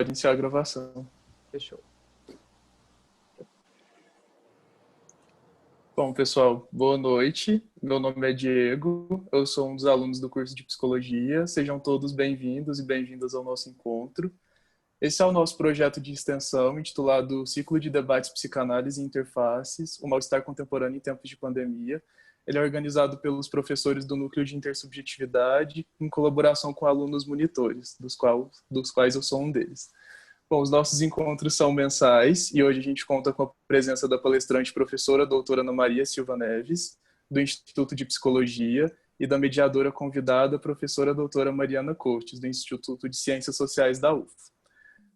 iniciar a gravação. Fechou. Bom, pessoal, boa noite. Meu nome é Diego, eu sou um dos alunos do curso de Psicologia. Sejam todos bem-vindos e bem-vindas ao nosso encontro. Esse é o nosso projeto de extensão intitulado Ciclo de Debates Psicanálise e Interfaces, o Mal-Estar Contemporâneo em Tempos de Pandemia. Ele é organizado pelos professores do Núcleo de Intersubjetividade, em colaboração com alunos monitores, dos quais eu sou um deles. Bom, os nossos encontros são mensais e hoje a gente conta com a presença da palestrante professora doutora Ana Maria Silva Neves, do Instituto de Psicologia, e da mediadora convidada, professora doutora Mariana Cortes, do Instituto de Ciências Sociais da UF.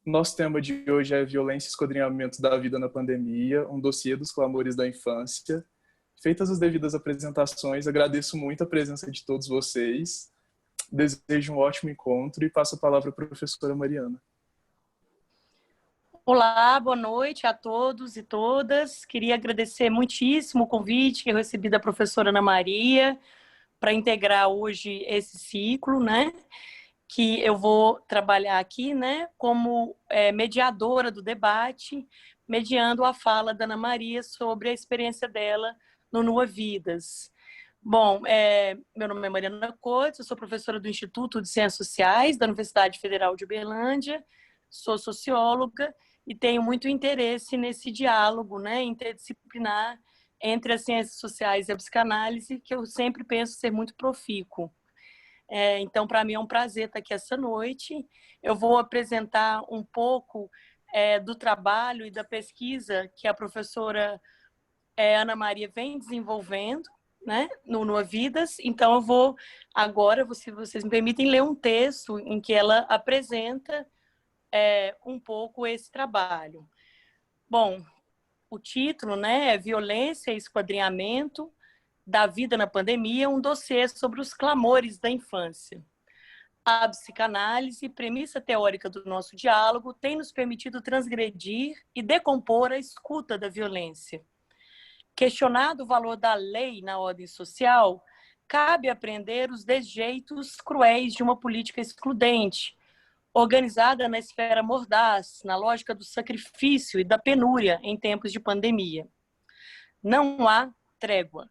Nosso tema de hoje é Violência e Esquadrinhamento da Vida na Pandemia, um dossiê dos clamores da infância. Feitas as devidas apresentações, agradeço muito a presença de todos vocês, desejo um ótimo encontro e passo a palavra à professora Mariana. Olá, boa noite a todos e todas. Queria agradecer muitíssimo o convite que eu recebi da professora Ana Maria para integrar hoje esse ciclo, né? Que eu vou trabalhar aqui, né? Como mediadora do debate, mediando a fala da Ana Maria sobre a experiência dela no Nua Vidas. Bom, meu nome é Mariana Cortes, eu sou professora do Instituto de Ciências Sociais da Universidade Federal de Uberlândia, sou socióloga e tenho muito interesse nesse diálogo, né, interdisciplinar entre as ciências sociais e a psicanálise, que eu sempre penso ser muito profícuo. Então, para mim é um prazer estar aqui essa noite. Eu vou apresentar um pouco do trabalho e da pesquisa que a professora Ana Maria vem desenvolvendo, né, no Nua Vidas. Então, eu vou agora, se vocês me permitem, ler um texto em que ela apresenta um pouco esse trabalho. Bom, o título, né, é Violência e Esquadrinhamento da Vida na Pandemia, um dossiê sobre os clamores da infância. A psicanálise, premissa teórica do nosso diálogo, tem nos permitido transgredir e decompor a escuta da violência. Questionado o valor da lei na ordem social, cabe aprender os desjeitos cruéis de uma política excludente, organizada na esfera mordaz, na lógica do sacrifício e da penúria em tempos de pandemia. Não há trégua.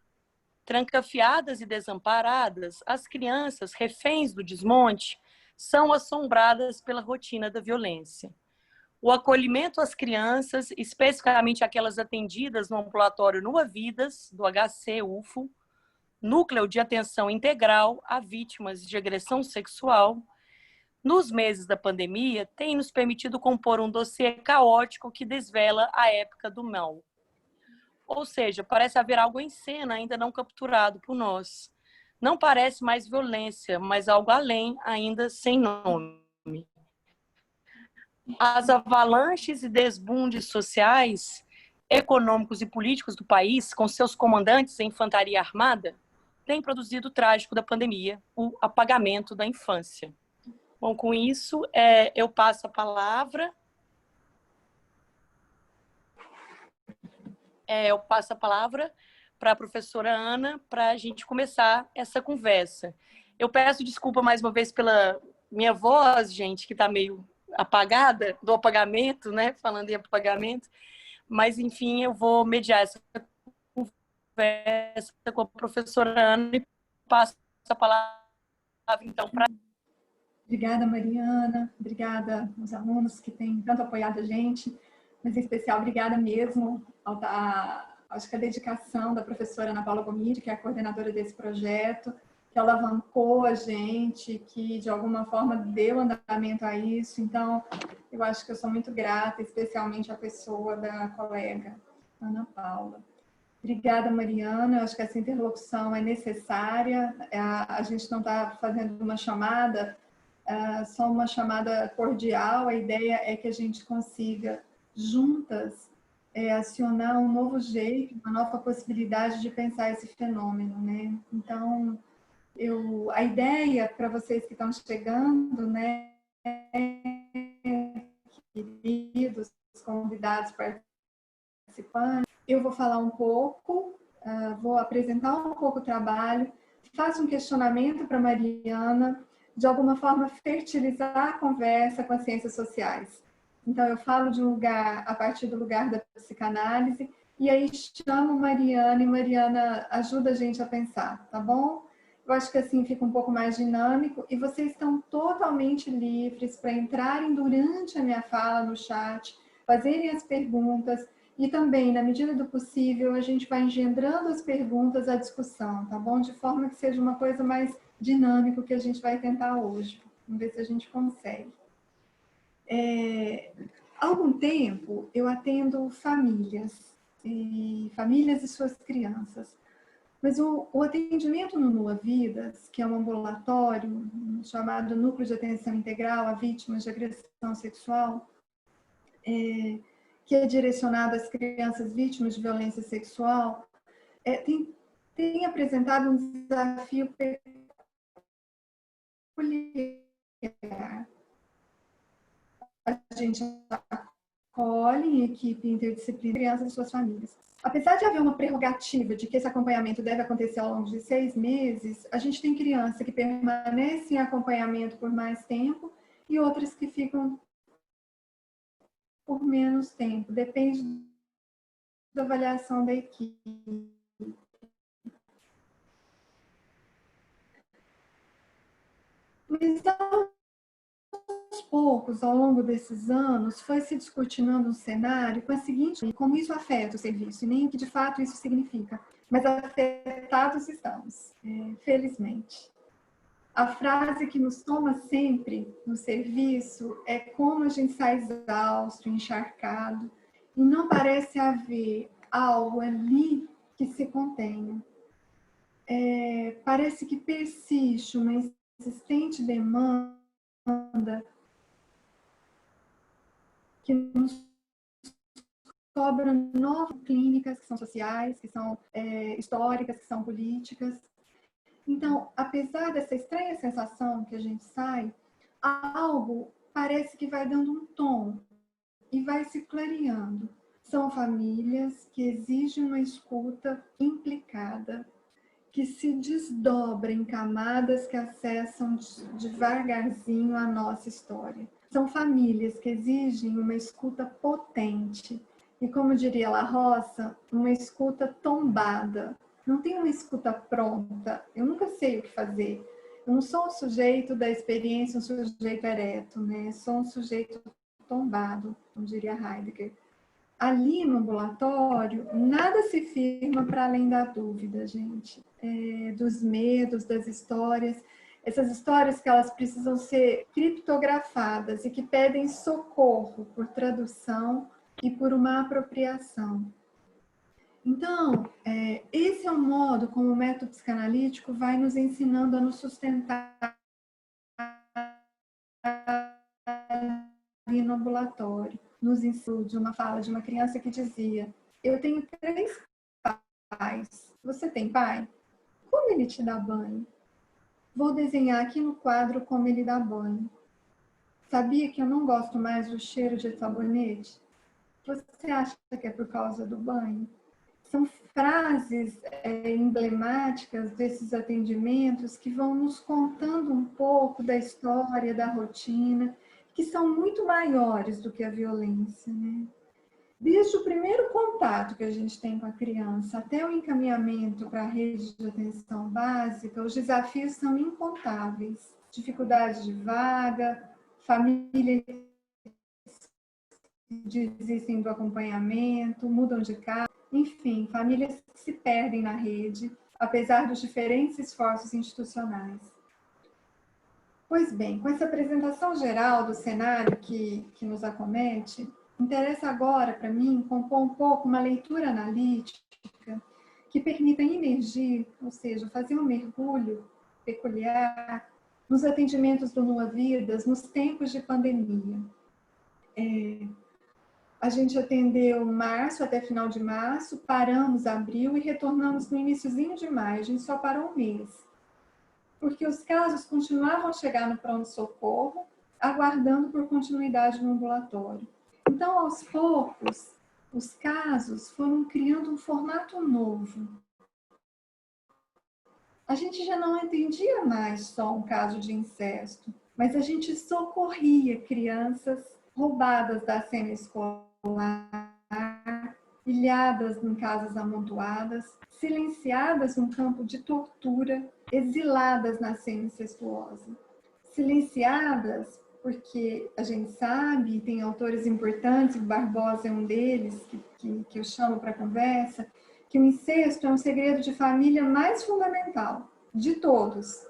Trancafiadas e desamparadas, as crianças, reféns do desmonte, são assombradas pela rotina da violência. O acolhimento às crianças, especificamente aquelas atendidas no ambulatório Nua Vidas, do HC-UFO, Núcleo de Atenção Integral a Vítimas de Agressão Sexual, nos meses da pandemia, tem nos permitido compor um dossiê caótico que desvela a época do mal. Ou seja, parece haver algo em cena ainda não capturado por nós. Não parece mais violência, mas algo além, ainda sem nome. As avalanches e desbundes sociais, econômicos e políticos do país, com seus comandantes em infantaria armada, têm produzido o trágico da pandemia, o apagamento da infância. Bom, com isso, eu passo a palavra. Para a professora Ana, para a gente começar essa conversa. Eu peço desculpa mais uma vez pela minha voz, gente, que está meio apagada, do apagamento, né? Falando em apagamento. Mas, enfim, eu vou mediar essa conversa com a professora Ana e passo a palavra, então, para... Obrigada, Mariana. Obrigada aos alunos que têm tanto apoiado a gente. Mas, em especial, obrigada mesmo acho que a dedicação da professora Ana Paula Gomide, que é a coordenadora desse projeto, que alavancou a gente, que, de alguma forma, deu andamento a isso. Então, eu acho que eu sou muito grata, especialmente à pessoa da colega Ana Paula. Obrigada, Mariana. Eu acho que essa interlocução é necessária. A gente não está fazendo uma chamada, só uma chamada cordial. A ideia é que a gente consiga, juntas, acionar um novo jeito, uma nova possibilidade de pensar esse fenômeno, né? Então, a ideia para vocês que estão chegando, né, queridos convidados participantes, eu vou falar um pouco, vou apresentar um pouco o trabalho, faço um questionamento para Mariana de alguma forma, fertilizar a conversa com as ciências sociais. Então, eu falo de um lugar, a partir do lugar da psicanálise, e aí chamo Mariana, e Mariana ajuda a gente a pensar, tá bom? Eu acho que assim fica um pouco mais dinâmico, e vocês estão totalmente livres para entrarem durante a minha fala no chat, fazerem as perguntas, e também, na medida do possível, a gente vai engendrando as perguntas à discussão, tá bom? De forma que seja uma coisa mais dinâmica que a gente vai tentar hoje. Vamos ver se a gente consegue. Há algum tempo, eu atendo famílias e suas crianças. Mas o atendimento no Nua Vidas, que é um ambulatório chamado Núcleo de Atenção Integral a Vítimas de Agressão Sexual, que é direcionado às crianças vítimas de violência sexual, tem apresentado um desafio peculiar. A gente acolhe em equipe interdisciplinar crianças e suas famílias. Apesar de haver uma prerrogativa de que esse acompanhamento deve acontecer ao longo de 6 meses, a gente tem criança que permanece em acompanhamento por mais tempo e outras que ficam por menos tempo. Depende da avaliação da equipe. Mas aos poucos, ao longo desses anos, foi se discutindo um cenário com a seguinte: como isso afeta o serviço, e nem o que de fato isso significa. Mas afetados estamos, felizmente. A frase que nos toma sempre no serviço é como a gente sai exausto, encharcado, e não parece haver algo ali que se contenha. Parece que persiste uma insistente demanda que nos cobram novas clínicas que são sociais, que são históricas, que são políticas. Então, apesar dessa estranha sensação que a gente sai, algo parece que vai dando um tom e vai se clareando. São famílias que exigem uma escuta implicada, que se desdobra em camadas que acessam devagarzinho a nossa história. São famílias que exigem uma escuta potente e, como diria La Roça, uma escuta tombada. Não tem uma escuta pronta, eu nunca sei o que fazer. Eu não sou um sujeito da experiência, um sujeito ereto, né? Sou um sujeito tombado, como diria Heidegger. Ali no ambulatório, nada se firma para além da dúvida, gente. Dos medos, das histórias. Essas histórias que elas precisam ser criptografadas e que pedem socorro por tradução e por uma apropriação. Então, esse é o modo como o método psicanalítico vai nos ensinando a nos sustentar ali no ambulatório. Nos ensina de uma fala de uma criança que dizia: eu tenho 3 pais. Você tem pai? Como ele te dá banho? Vou desenhar aqui no quadro como ele dá banho. Sabia que eu não gosto mais do cheiro de sabonete? Você acha que é por causa do banho? São frases emblemáticas desses atendimentos que vão nos contando um pouco da história, da rotina, que são muito maiores do que a violência, né? Desde o primeiro contato que a gente tem com a criança até o encaminhamento para a rede de atenção básica, os desafios são incontáveis. Dificuldade de vaga, famílias que desistem do acompanhamento, mudam de casa, enfim, famílias que se perdem na rede, apesar dos diferentes esforços institucionais. Pois bem, com essa apresentação geral do cenário que nos acomete, interessa agora, para mim, compor um pouco uma leitura analítica que permita imergir, ou seja, fazer um mergulho peculiar nos atendimentos do Nua Vidas nos tempos de pandemia. A gente atendeu março até final de março, paramos abril e retornamos no iniciozinho de maio. A gente só parou um mês, porque os casos continuavam a chegar no pronto-socorro, aguardando por continuidade no ambulatório. Então, aos poucos, os casos foram criando um formato novo. a gente já não entendia mais só um caso de incesto, mas a gente socorria crianças roubadas da cena escolar, ilhadas em casas amontoadas, silenciadas num campo de tortura, exiladas na cena incestuosa. Silenciadas porque a gente sabe, e tem autores importantes, o Barbosa é um deles, que eu chamo para conversa, que o incesto é um segredo de família mais fundamental de todos.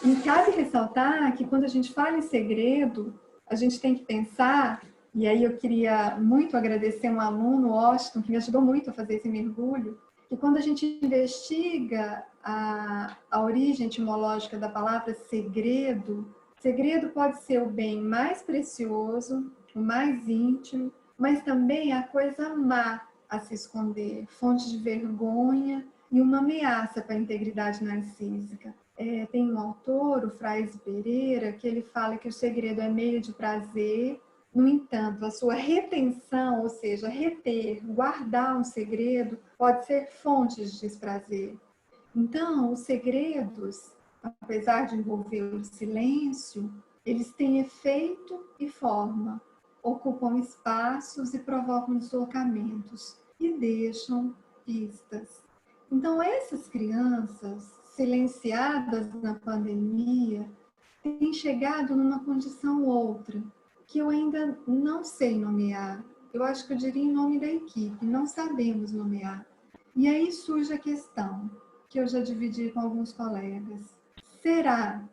E cabe ressaltar que quando a gente fala em segredo, a gente tem que pensar, e aí eu queria muito agradecer um aluno, Washington, que me ajudou muito a fazer esse mergulho, que quando a gente investiga a origem etimológica da palavra segredo, segredo pode ser o bem mais precioso, o mais íntimo, mas também a coisa má a se esconder, fonte de vergonha e uma ameaça para a integridade narcísica. Tem um autor, o Fraise Pereira, que ele fala que o segredo é meio de prazer, no entanto, a sua retenção, ou seja, reter, guardar um segredo, pode ser fonte de desprazer. Então, os segredos, apesar de envolver o silêncio, eles têm efeito e forma, ocupam espaços e provocam deslocamentos e deixam pistas. Então, essas crianças silenciadas na pandemia têm chegado numa condição outra, que eu ainda não sei nomear. Eu acho que eu diria em nome da equipe, não sabemos nomear. E aí surge a questão, que eu já dividi com alguns colegas. Será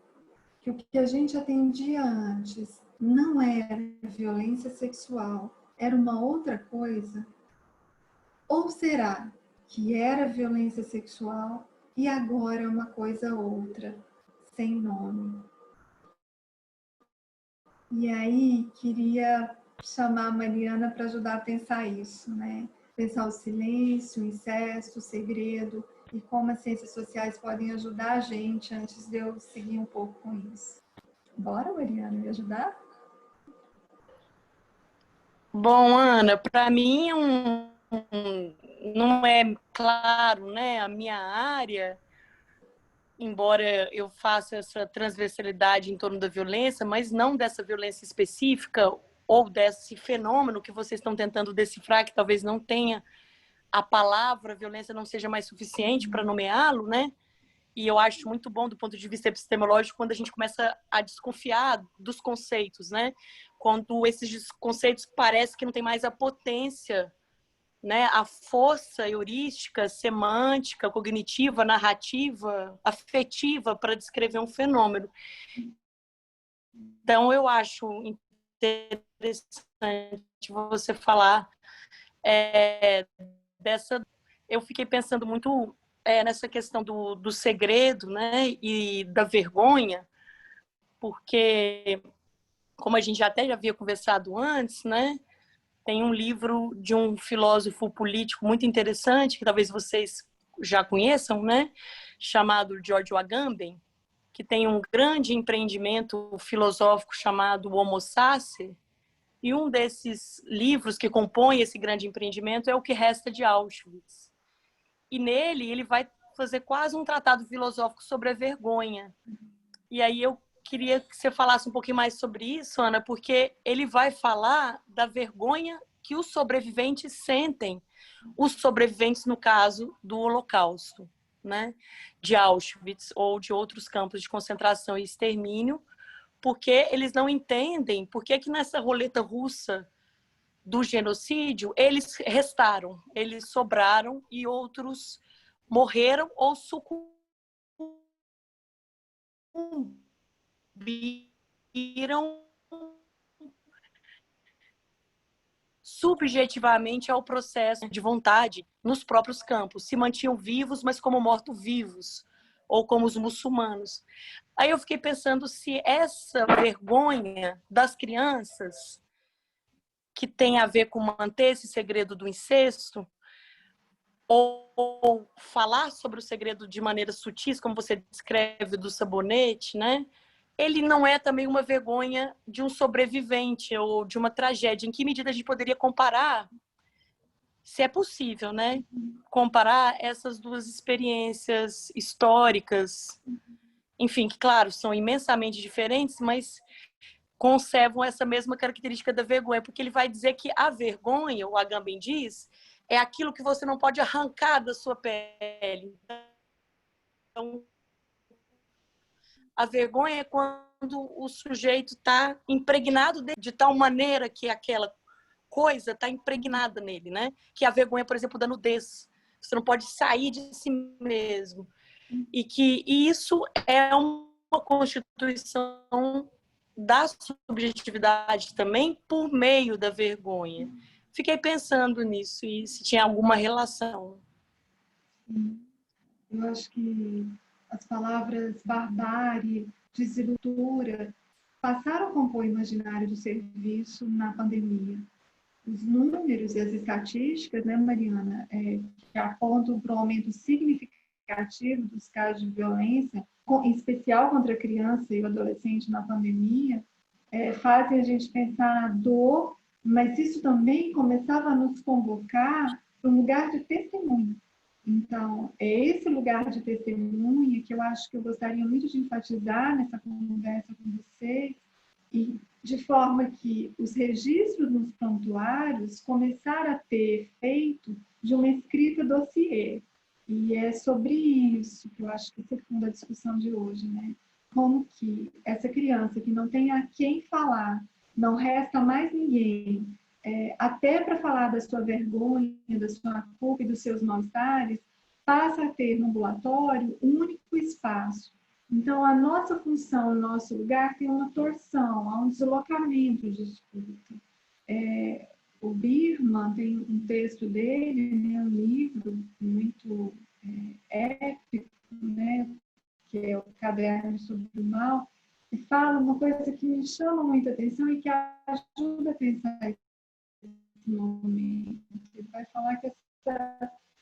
que o que a gente atendia antes não era violência sexual, era uma outra coisa? Ou será que era violência sexual e agora é uma coisa outra, sem nome? E aí queria chamar a Mariana para ajudar a pensar isso, né? Pensar o silêncio, o incesto, o segredo e como as ciências sociais podem ajudar a gente antes de eu seguir um pouco com isso. Bora, Mariana, me ajudar? Bom, Ana, para mim não é claro, né, a minha área, embora eu faça essa transversalidade em torno da violência, mas não dessa violência específica ou desse fenômeno que vocês estão tentando decifrar, que talvez não tenha a palavra violência não seja mais suficiente para nomeá-lo, né? E eu acho muito bom do ponto de vista epistemológico quando a gente começa a desconfiar dos conceitos, né? Quando esses conceitos parece que não tem mais a potência, né? A força heurística, semântica, cognitiva, narrativa, afetiva para descrever um fenômeno. Então eu acho interessante você falar dessa. Eu fiquei pensando muito nessa questão do segredo, né, e da vergonha, porque, como a gente até já havia conversado antes, né, tem um livro de um filósofo político muito interessante, que talvez vocês já conheçam, né, chamado George Agamben, que tem um grande empreendimento filosófico chamado Homo Sacer, e um desses livros que compõe esse grande empreendimento é O que Resta de Auschwitz. E nele ele vai fazer quase um tratado filosófico sobre a vergonha. E aí eu queria que você falasse um pouquinho mais sobre isso, Ana, porque ele vai falar da vergonha que os sobreviventes sentem, os sobreviventes no caso do Holocausto, né, de Auschwitz ou de outros campos de concentração e extermínio, porque eles não entendem por que nessa roleta russa do genocídio eles restaram, eles sobraram e outros morreram ou sucumbiram subjetivamente ao processo de vontade nos próprios campos. Se mantinham vivos, mas como mortos-vivos, ou como os muçulmanos. Aí eu fiquei pensando se essa vergonha das crianças, que tem a ver com manter esse segredo do incesto, ou falar sobre o segredo de maneira sutis, como você descreve do sabonete, né? Ele não é também uma vergonha de um sobrevivente ou de uma tragédia. Em que medida a gente poderia comparar se é possível, né, comparar essas duas experiências históricas, enfim, que, claro, são imensamente diferentes, mas conservam essa mesma característica da vergonha, porque ele vai dizer que a vergonha, o Agamben diz, é aquilo que você não pode arrancar da sua pele. Então, a vergonha é quando o sujeito está impregnado de tal maneira que aquela coisa está impregnada nele, né? Que a vergonha, por exemplo, da nudez. Você não pode sair de si mesmo. E isso é uma constituição da subjetividade também por meio da vergonha. Fiquei pensando nisso e se tinha alguma relação. Eu acho que as palavras barbárie, desenvoltura, passaram a compor o imaginário do serviço na pandemia. Os números e as estatísticas, né, Mariana, que apontam para um aumento significativo dos casos de violência, em especial contra a criança e o adolescente na pandemia, fazem a gente pensar na dor, mas isso também começava a nos convocar para um lugar de testemunho. Então, é esse lugar de testemunha que eu acho que eu gostaria muito de enfatizar nessa conversa com vocês, e de forma que os registros nos prontuários começaram a ter efeito de uma escrita dossiê. E é sobre isso que eu acho que circunda a discussão de hoje, né? Como que essa criança que não tem a quem falar, não resta mais ninguém, até para falar da sua vergonha, da sua culpa e dos seus mal-estares, passa a ter no ambulatório um único espaço. Então, a nossa função, o nosso lugar tem uma torção, há um deslocamento de escuta. O Birman tem um texto dele, né, um livro muito épico, né, que é o Caderno sobre o Mal, e fala uma coisa que me chama muita atenção e que ajuda a pensar esse momento. Ele vai falar que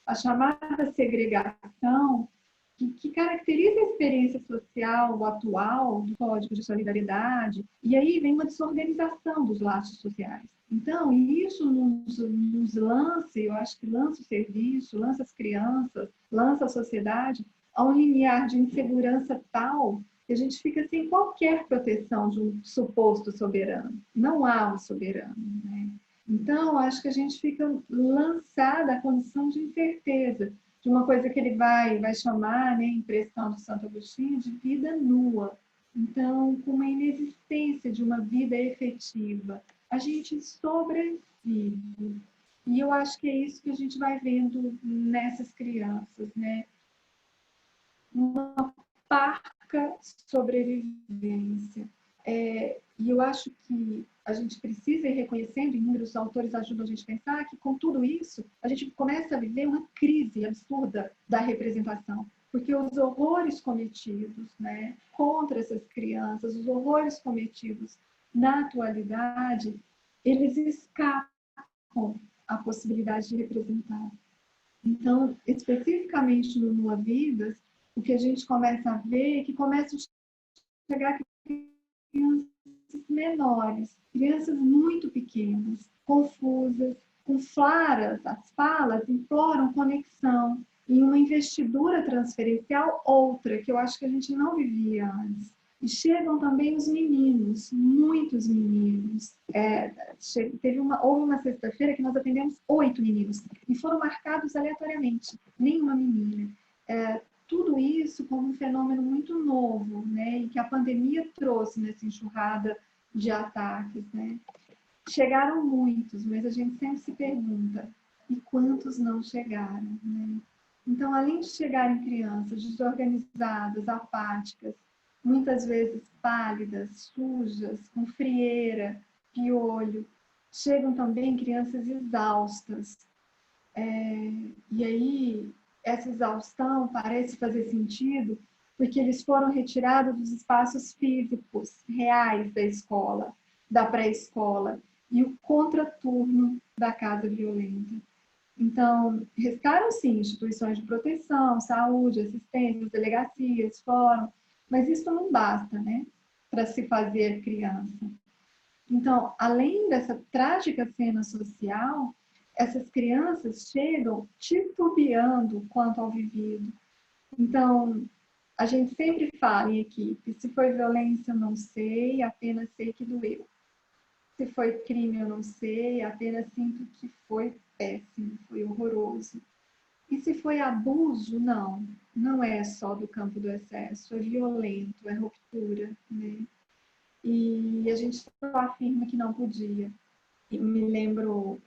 a chamada segregação, que caracteriza a experiência social atual do Código de Solidariedade, e aí vem uma desorganização dos laços sociais. Então, isso nos lança, eu acho que lança o serviço, lança as crianças, lança a sociedade a um limiar de insegurança tal que a gente fica sem qualquer proteção de um suposto soberano. Não há um soberano, né? Então, acho que a gente fica lançada à condição de incerteza, de uma coisa que ele vai chamar, né, em impressão do Santo Agostinho, de vida nua. Então, com uma inexistência de uma vida efetiva, a gente sobrevive. E eu acho que é isso que a gente vai vendo nessas crianças, né? Uma parca sobrevivência. E eu acho que a gente precisa ir reconhecendo, e inúmeros autores ajudam a gente a pensar, que com tudo isso, a gente começa a viver uma crise absurda da representação. Porque os horrores cometidos, né, contra essas crianças, os horrores cometidos na atualidade, eles escapam a possibilidade de representar. Então, especificamente no Nua Vidas, o que a gente começa a ver é que começam a chegar crianças menores, crianças muito pequenas, confusas, com claras, as falas imploram conexão e uma investidura transferencial outra, que eu acho que a gente não vivia antes. E chegam também os meninos, muitos meninos. Houve uma sexta-feira que nós atendemos 8 meninos e foram marcados aleatoriamente, nenhuma menina. Tudo isso como um fenômeno muito novo, né, e que a pandemia trouxe nessa enxurrada de ataques, né. Chegaram muitos, mas a gente sempre se pergunta, e quantos não chegaram, né? Então, além de chegarem crianças desorganizadas, apáticas, muitas vezes pálidas, sujas, com frieira, piolho, chegam também crianças exaustas. E aí, essa exaustão parece fazer sentido porque eles foram retirados dos espaços físicos reais da escola, da pré-escola, e o contraturno da casa violenta. Então, restaram sim instituições de proteção, saúde, assistência, delegacias, fórum, mas isso não basta, né, para se fazer criança. Então, além dessa trágica cena social, essas crianças chegam titubeando quanto ao vivido. Então, a gente sempre fala em equipe, se foi violência, eu não sei, apenas sei que doeu. Se foi crime, eu não sei, apenas sinto que foi péssimo, foi horroroso. E se foi abuso, não. Não é só do campo do excesso, é violento, é ruptura, né? E a gente só afirma que não podia. E me lembro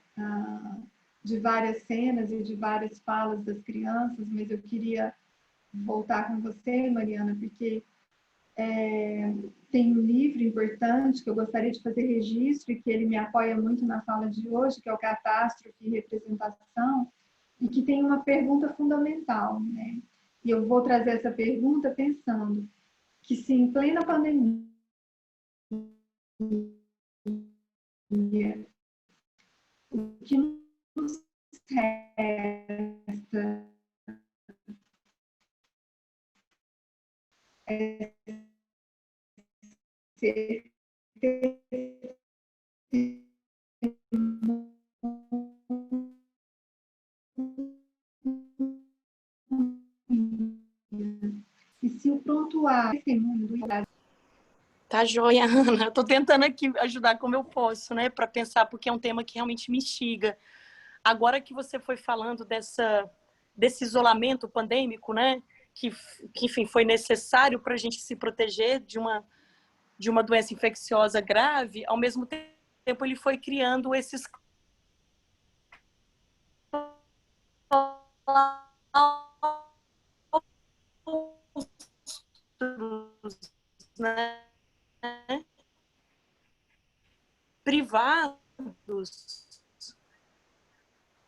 de várias cenas e de várias falas das crianças, mas eu queria voltar com você, Mariana, porque tem um livro importante que eu gostaria de fazer registro e que ele me apoia muito na fala de hoje, que é o Catástrofe e Representação, e que tem uma pergunta fundamental, né? E eu vou trazer essa pergunta pensando que se em plena pandemia o que nos resta é ser e se o prontuário desse mundo. Tá joia, Ana. Eu tô tentando aqui ajudar como eu posso, né, para pensar, porque é um tema que realmente me instiga. Agora que você foi falando desse isolamento pandêmico, né, que enfim, foi necessário para a gente se proteger de uma doença infecciosa grave, ao mesmo tempo ele foi criando esses né, privados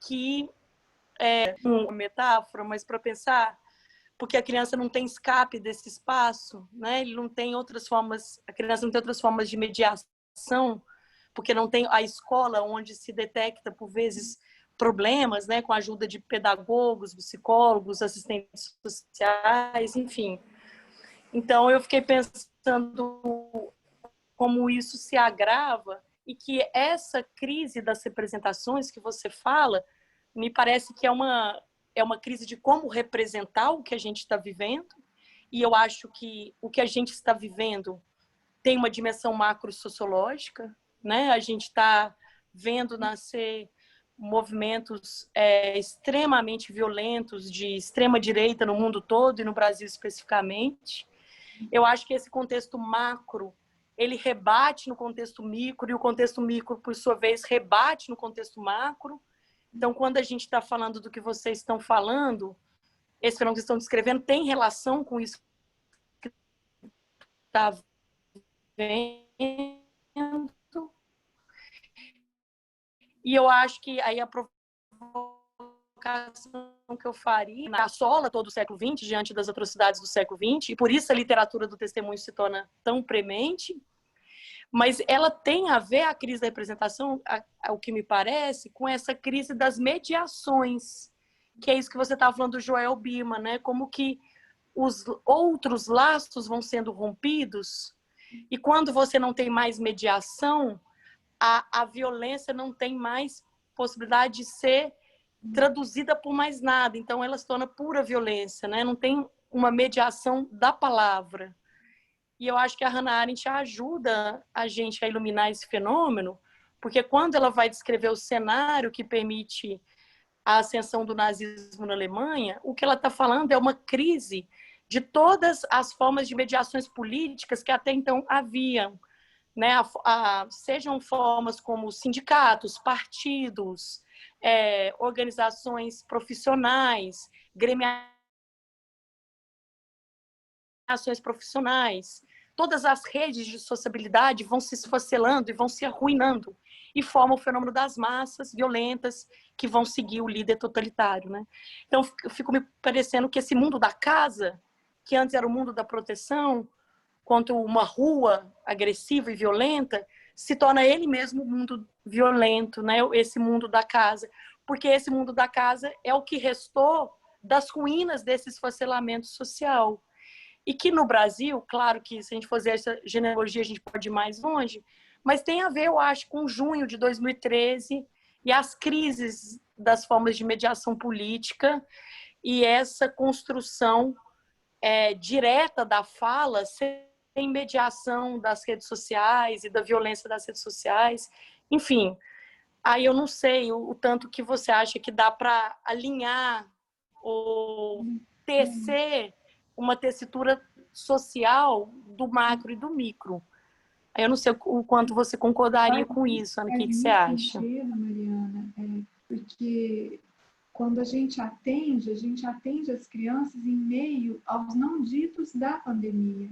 que uma metáfora, mas para pensar, porque a criança não tem escape desse espaço, né? Ele não tem outras formas, a criança não tem outras formas de mediação, porque não tem a escola onde se detecta por vezes problemas, né, com a ajuda de pedagogos, psicólogos, assistentes sociais, enfim. Então eu fiquei pensando como isso se agrava e que essa crise das representações que você fala, me parece que é uma crise de como representar o que a gente está vivendo, e eu acho que o que a gente está vivendo tem uma dimensão macro-sociológica, né? A gente está vendo nascer movimentos extremamente violentos de extrema-direita no mundo todo e no Brasil especificamente. Eu acho que esse contexto macro ele rebate no contexto micro e o contexto micro, por sua vez, rebate no contexto macro. Então, quando a gente está falando do que vocês estão falando, esse fenômeno que estão descrevendo tem relação com isso que está vendo. E eu acho que aí a provocação que eu faria assola todo o século XX diante das atrocidades do século XX, e por isso a literatura do testemunho se torna tão premente, mas ela tem a ver, a crise da representação, ao que me parece, com essa crise das mediações, que é isso que você estava falando do Joel Bima, né? Como que os outros laços vão sendo rompidos, e quando você não tem mais mediação, a violência não tem mais possibilidade de ser traduzida por mais nada, então ela se torna pura violência, né? Não tem uma mediação da palavra. E eu acho que a Hannah Arendt ajuda a gente a iluminar esse fenômeno, porque quando ela vai descrever o cenário que permite a ascensão do nazismo na Alemanha, o que ela está falando é uma crise de todas as formas de mediações políticas que até então haviam, né? Sejam formas como sindicatos, partidos, organizações profissionais, gremiações profissionais, todas as redes de sociabilidade vão se esfacelando e vão se arruinando e formam o fenômeno das massas violentas que vão seguir o líder totalitário, né? Então, eu fico me parecendo que esse mundo da casa, que antes era o mundo da proteção, quanto uma rua agressiva e violenta, se torna ele mesmo um mundo violento, né? Esse mundo da casa. Porque esse mundo da casa é o que restou das ruínas desse esfacelamento social. E que no Brasil, claro que se a gente fazer essa genealogia, a gente pode ir mais longe, mas tem a ver, eu acho, com junho de 2013 e as crises das formas de mediação política e essa construção direta da fala sem mediação das redes sociais e da violência das redes sociais. Enfim, aí eu não sei o tanto que você acha que dá para alinhar ou tecer uma tessitura social do macro e do micro. Eu não sei o quanto você concordaria com isso, Ana. O que você acha? Faz muito sentido, Mariana, porque quando a gente atende as crianças em meio aos não ditos da pandemia.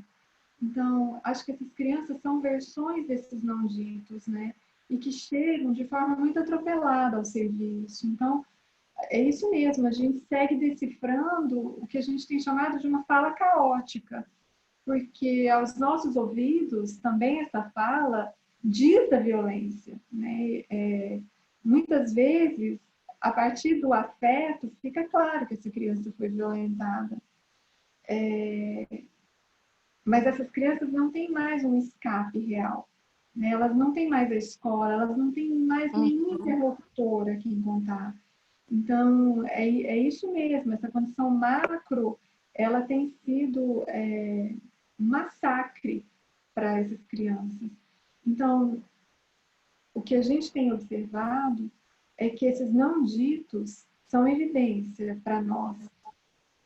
Então, acho que essas crianças são versões desses não ditos, né? E que chegam de forma muito atropelada ao serviço. Então, é isso mesmo, a gente segue decifrando o que a gente tem chamado de uma fala caótica, porque aos nossos ouvidos também essa fala diz da violência, né? Muitas vezes, a partir do afeto, fica claro que essa criança foi violentada. Mas essas crianças não têm mais um escape real, né? Elas não têm mais a escola, elas não têm mais nenhum interlocutor a quem contar. Então, é isso mesmo, essa condição macro, ela tem sido um massacre para essas crianças. Então, o que a gente tem observado é que esses não ditos são evidência para nós.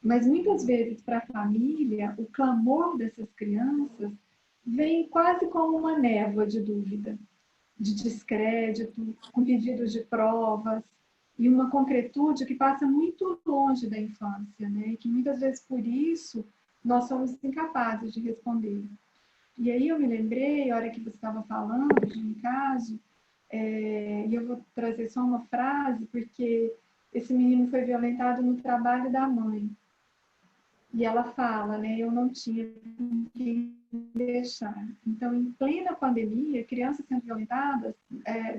Mas muitas vezes para a família, o clamor dessas crianças vem quase como uma névoa de dúvida, de descrédito, com pedidos de provas e uma concretude que passa muito longe da infância, né? E que muitas vezes por isso nós somos incapazes de responder. E aí eu me lembrei, a hora que você estava falando de um caso, e eu vou trazer só uma frase, porque esse menino foi violentado no trabalho da mãe. E ela fala, né, eu não tinha com quem deixar. Então, em plena pandemia, crianças sendo violentadas,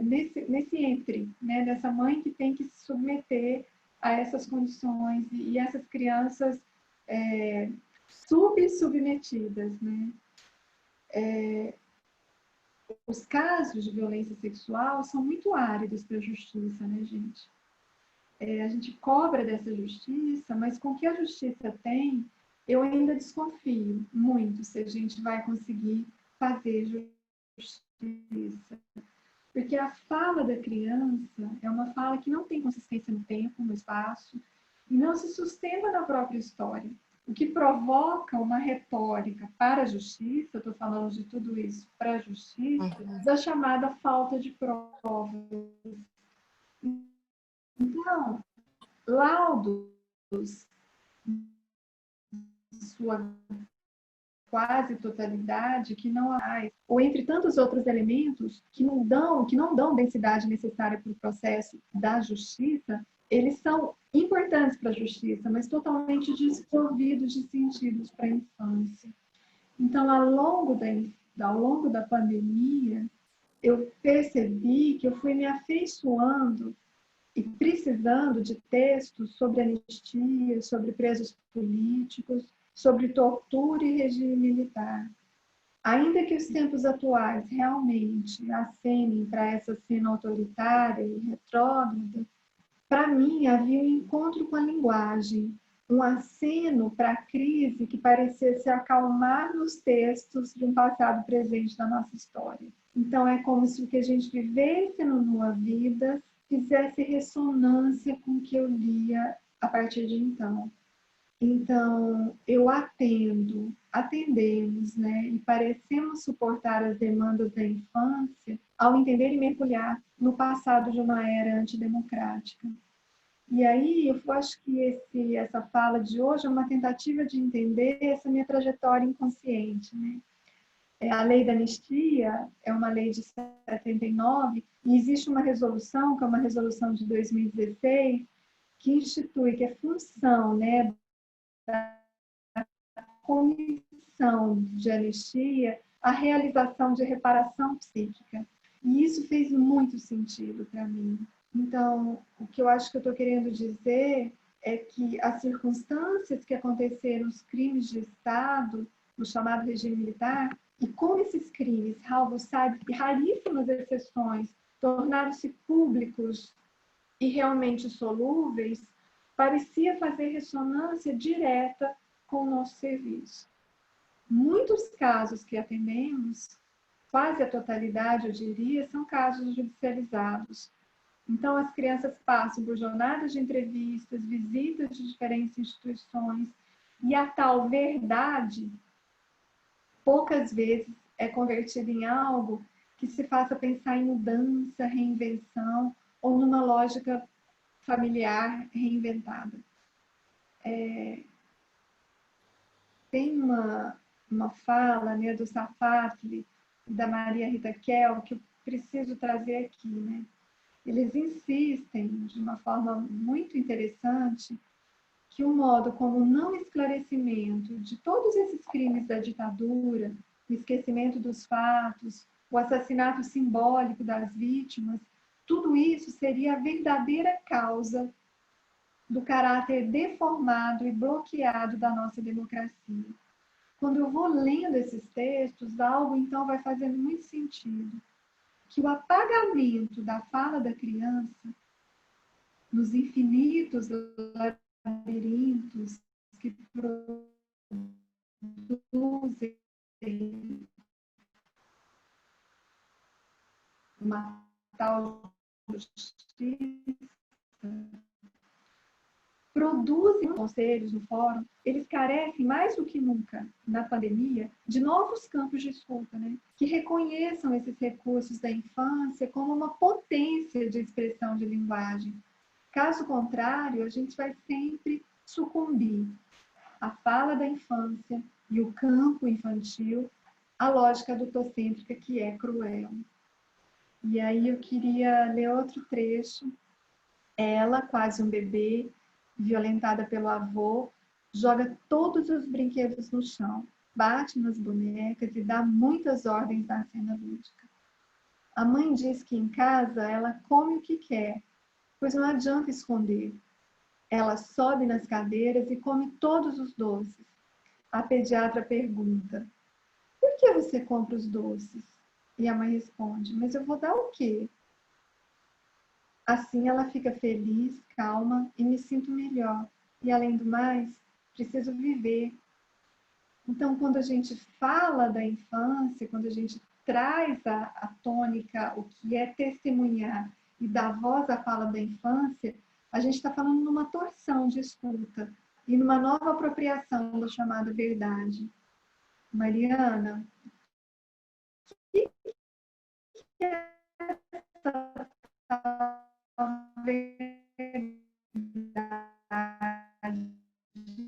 nesse entre, né, dessa mãe que tem que se submeter a essas condições, e essas crianças submetidas, né? Os casos de violência sexual são muito áridos para a justiça, né, gente? A gente cobra dessa justiça, mas com o que a justiça tem, eu ainda desconfio muito se a gente vai conseguir fazer justiça. Porque a fala da criança é uma fala que não tem consistência no tempo, no espaço, e não se sustenta na própria história. O que provoca uma retórica para a justiça, estou falando de tudo isso para a justiça, da chamada falta de provas. Então, laudos, sua quase totalidade, que não há, ou entre tantos outros elementos que não dão densidade necessária para o processo da justiça, eles são importantes para a justiça, mas totalmente desprovidos de sentidos para a infância. Então, ao longo da pandemia, eu percebi que eu fui me afeiçoando e precisando de textos sobre anistia, sobre presos políticos, sobre tortura e regime militar. Ainda que os tempos atuais realmente acenem para essa cena autoritária e retrógrada, para mim havia um encontro com a linguagem, um aceno para a crise que parecia se acalmar nos textos de um passado presente da nossa história. Então é como se o que a gente vivesse no Nua Vida fizesse ressonância com o que eu lia a partir de então. Então, eu atendemos, né, e parecemos suportar as demandas da infância ao entender e mergulhar no passado de uma era antidemocrática. E aí, eu acho que essa fala de hoje é uma tentativa de entender essa minha trajetória inconsciente, né? A lei da anistia é uma lei de 79 e existe uma resolução, que é uma resolução de 2016, que institui que é função, né, da comissão de anistia a realização de reparação psíquica. E isso fez muito sentido para mim. Então, o que eu acho que eu estou querendo dizer é que as circunstâncias que aconteceram, os crimes de Estado, no chamado regime militar, e com esses crimes, salvo sabe, raríssimas exceções, tornaram-se públicos e realmente solúveis, parecia fazer ressonância direta com o nosso serviço. Muitos casos que atendemos, quase a totalidade, eu diria, são casos judicializados. Então, as crianças passam por jornadas de entrevistas, visitas de diferentes instituições, e a tal verdade, poucas vezes, é convertida em algo que se faça pensar em mudança, reinvenção, ou numa lógica familiar reinventada. Tem uma fala, né, do Safatli e da Maria Rita Kell que eu preciso trazer aqui, né? Eles insistem de uma forma muito interessante que o modo como o não esclarecimento de todos esses crimes da ditadura, o esquecimento dos fatos, o assassinato simbólico das vítimas, tudo isso seria a verdadeira causa do caráter deformado e bloqueado da nossa democracia. Quando eu vou lendo esses textos, algo então vai fazendo muito sentido. Que o apagamento da fala da criança, nos infinitos labirintos que produzem uma tal justiça, produzem conselhos no fórum, eles carecem mais do que nunca, na pandemia, de novos campos de escuta, né? Que reconheçam esses recursos da infância como uma potência de expressão de linguagem. Caso contrário, a gente vai sempre sucumbir à fala da infância e o campo infantil, à lógica adultocêntrica que é cruel. E aí eu queria ler outro trecho. Ela, quase um bebê, violentada pelo avô, joga todos os brinquedos no chão, bate nas bonecas e dá muitas ordens na cena lúdica. A mãe diz que em casa ela come o que quer, pois não adianta esconder. Ela sobe nas cadeiras e come todos os doces. A pediatra pergunta: por que você compra os doces? E a mãe responde: mas eu vou dar o quê? Assim ela fica feliz, calma e me sinto melhor. E além do mais, preciso viver. Então, quando a gente fala da infância, quando a gente traz à tônica o que é testemunhar e dar voz à fala da infância, a gente está falando numa torção de escuta e numa nova apropriação da chamada verdade. Mariana, o que é essa verdade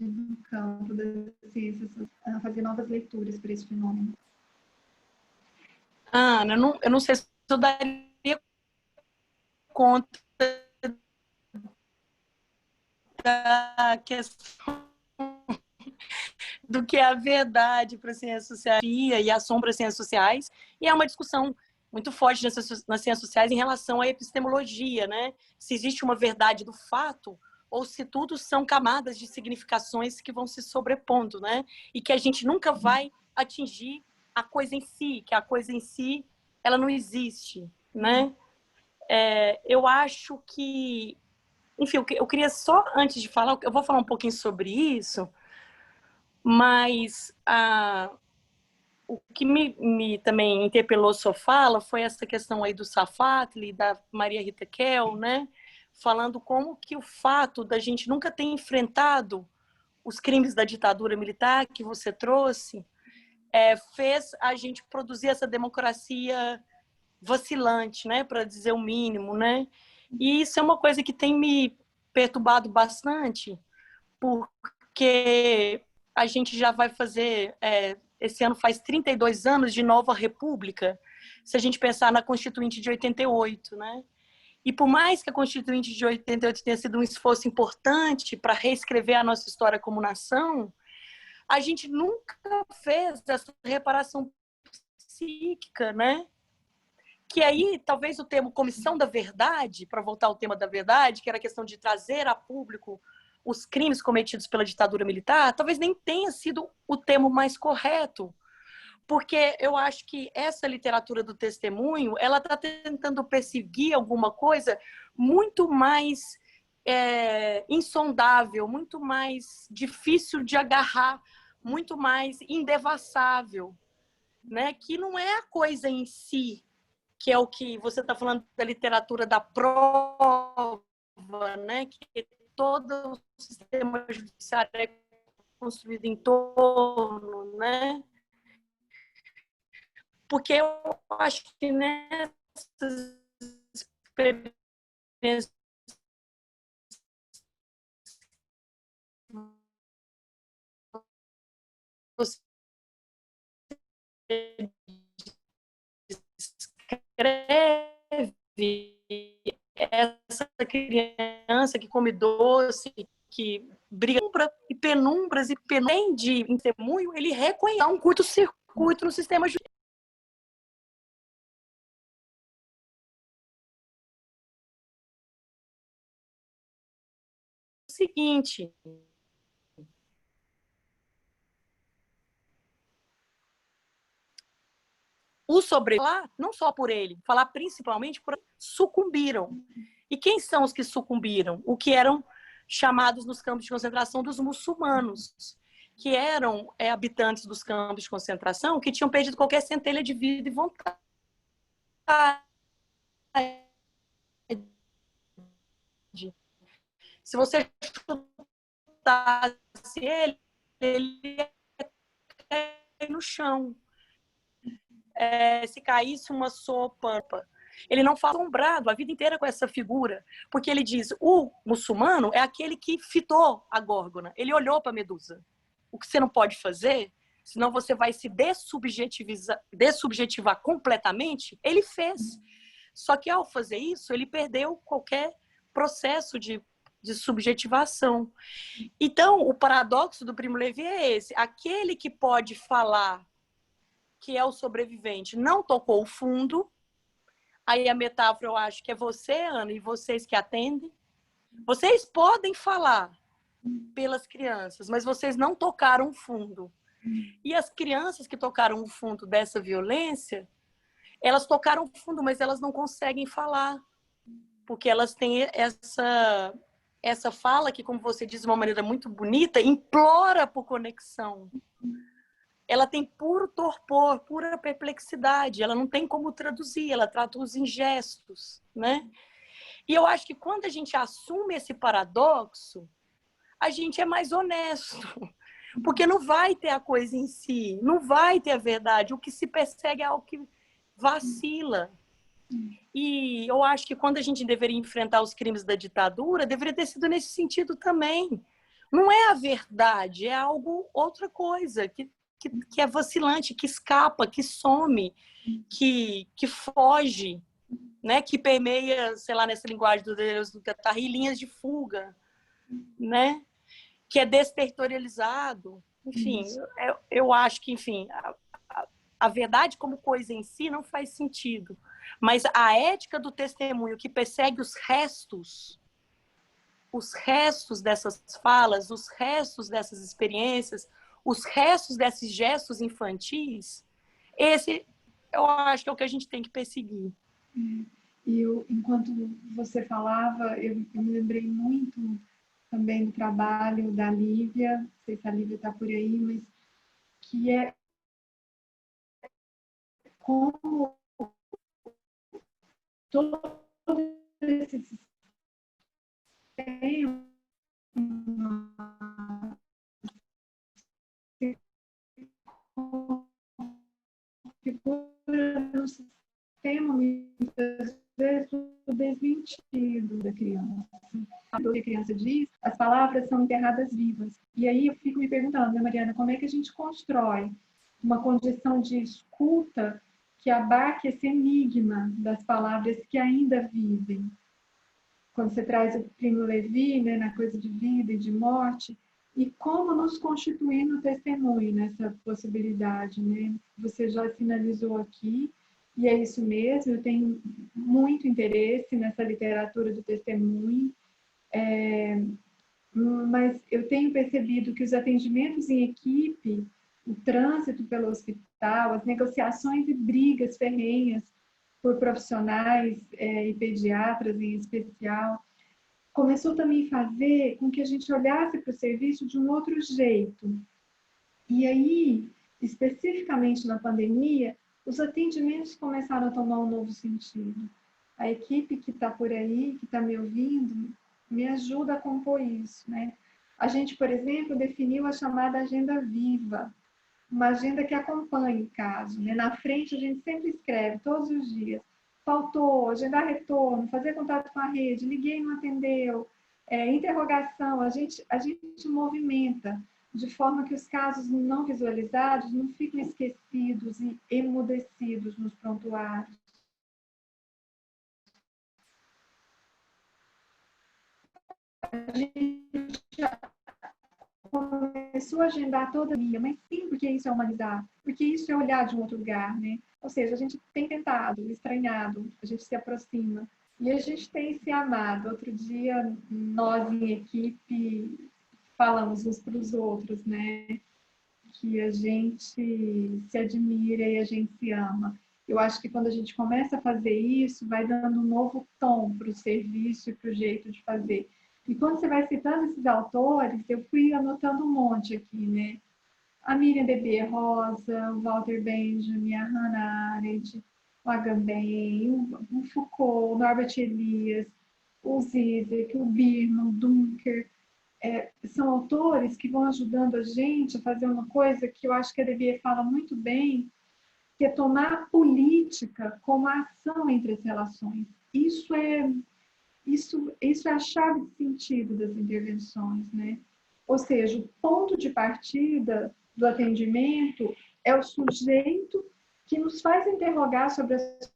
no campo das ciências, fazer novas leituras para esse fenômeno? Ana, eu não sei se eu daria conta da questão do que é a verdade para as ciências sociais e a sombra das ciências sociais, e é uma discussão muito forte nas ciências sociais em relação à epistemologia, né? Se existe uma verdade do fato ou se tudo são camadas de significações que vão se sobrepondo, né? E que a gente nunca vai atingir a coisa em si, que a coisa em si ela não existe, né? Eu acho que, enfim, eu queria só antes de falar, eu vou falar um pouquinho sobre isso, mas o que me também interpelou sua fala foi essa questão aí do Safatli, da Maria Rita Kell, né? Falando como que o fato da gente nunca ter enfrentado os crimes da ditadura militar que você trouxe fez a gente produzir essa democracia vacilante, né? Para dizer o mínimo, né? E isso é uma coisa que tem me perturbado bastante, porque a gente já vai fazer... esse ano faz 32 anos de nova república, se a gente pensar na Constituinte de 88, né? E por mais que a Constituinte de 88 tenha sido um esforço importante para reescrever a nossa história como nação, a gente nunca fez essa reparação psíquica, né? Que aí, talvez o termo comissão da verdade, para voltar ao tema da verdade, que era a questão de trazer a público os crimes cometidos pela ditadura militar, talvez nem tenha sido o termo mais correto, porque eu acho que essa literatura do testemunho, ela está tentando perseguir alguma coisa muito mais insondável, muito mais difícil de agarrar, muito mais indevassável, né? Que não é a coisa em si, que é o que você está falando da literatura da prova, né? Que todo o sistema judiciário é construído em torno, né? Porque eu acho que nessas experiências você descreve essa criança que come doce, que briga e penumbras e de testemunho, ele reconhece um curto-circuito no sistema judiciário. O seguinte, os sobreviventes, não só por ele, falar principalmente por sucumbiram. E quem são os que sucumbiram? O que eram chamados nos campos de concentração dos muçulmanos, que eram habitantes dos campos de concentração que tinham perdido qualquer centelha de vida e vontade. Se você chutasse ele, ele ia cair no chão. Se caísse uma sopa, ele não fala assombrado a vida inteira com essa figura, porque ele diz, o muçulmano é aquele que fitou a górgona, ele olhou para a Medusa. O que você não pode fazer, senão você vai se dessubjetivar completamente, ele fez. Só que ao fazer isso, ele perdeu qualquer processo de subjetivação. Então, o paradoxo do Primo Levi é esse, aquele que pode falar que é o sobrevivente, não tocou o fundo. Aí a metáfora, eu acho que é você, Ana, e vocês que atendem. Vocês podem falar pelas crianças, mas vocês não tocaram o fundo. E as crianças que tocaram o fundo dessa violência, elas tocaram o fundo, mas elas não conseguem falar. Porque elas têm essa fala que, como você diz de uma maneira muito bonita, implora por conexão. Ela tem puro torpor, pura perplexidade, ela não tem como traduzir, ela traduz em gestos, né? E eu acho que quando a gente assume esse paradoxo, a gente é mais honesto, porque não vai ter a coisa em si, não vai ter a verdade, o que se persegue é algo que vacila. E eu acho que quando a gente deveria enfrentar os crimes da ditadura, deveria ter sido nesse sentido também. Não é a verdade, é algo, outra coisa, que é vacilante, que escapa, que some, que foge, né? Que permeia, sei lá, nessa linguagem do Deus do Catarri, linhas de fuga, né? Que é desterritorializado. Enfim, eu acho que, enfim, a verdade como coisa em si não faz sentido. Mas a ética do testemunho que persegue os restos dessas falas, os restos dessas experiências, os restos desses gestos infantis, esse eu acho que é o que a gente tem que perseguir. E enquanto você falava, eu me lembrei muito também do trabalho da Lívia, não sei se a Lívia está por aí, mas que é como todo esse sistema no sistema, muitas vezes, o desmentido da criança. A criança diz, as palavras são enterradas vivas. E aí eu fico me perguntando, né, Mariana, como é que a gente constrói uma condição de escuta que abarque esse enigma das palavras que ainda vivem? Quando você traz o Primo Levi, né, na coisa de vida e de morte, e como nos constituir no testemunho, nessa possibilidade, né? Você já sinalizou aqui, e é isso mesmo, eu tenho muito interesse nessa literatura do testemunho, mas eu tenho percebido que os atendimentos em equipe, o trânsito pelo hospital, as negociações e brigas ferrenhas por profissionais e pediatras em especial, começou também a fazer com que a gente olhasse para o serviço de um outro jeito. E aí, especificamente na pandemia, os atendimentos começaram a tomar um novo sentido. A equipe que está por aí, que está me ouvindo, me ajuda a compor isso, né? A gente, por exemplo, definiu a chamada agenda viva, uma agenda que acompanhe o caso, né? Na frente a gente sempre escreve, todos os dias, faltou, agendar retorno, fazer contato com a rede, liguei e não atendeu, interrogação, a gente movimenta, de forma que os casos não visualizados não ficam esquecidos e emudecidos nos prontuários. A gente começou a agendar toda dia, mas sim, porque isso é humanizar, porque isso é olhar de um outro lugar, né? Ou seja, a gente tem tentado, estranhado, a gente se aproxima e a gente tem se amado. Outro dia, nós em equipe falamos uns para os outros, né? Que a gente se admira e a gente se ama. Eu acho que quando a gente começa a fazer isso, vai dando um novo tom para o serviço e para o jeito de fazer. E quando você vai citando esses autores, eu fui anotando um monte aqui, né? A Miriam Bebê Rosa, o Walter Benjamin, a Hannah Arendt, o Agamben, o Foucault, o Norbert Elias, o Zizek, o Birman, o Dunker. São autores que vão ajudando a gente a fazer uma coisa que eu acho que a Debye fala muito bem, que é tomar a política como a ação entre as relações. Isso é a chave de sentido das intervenções, né? Ou seja, o ponto de partida do atendimento é o sujeito que nos faz interrogar sobre as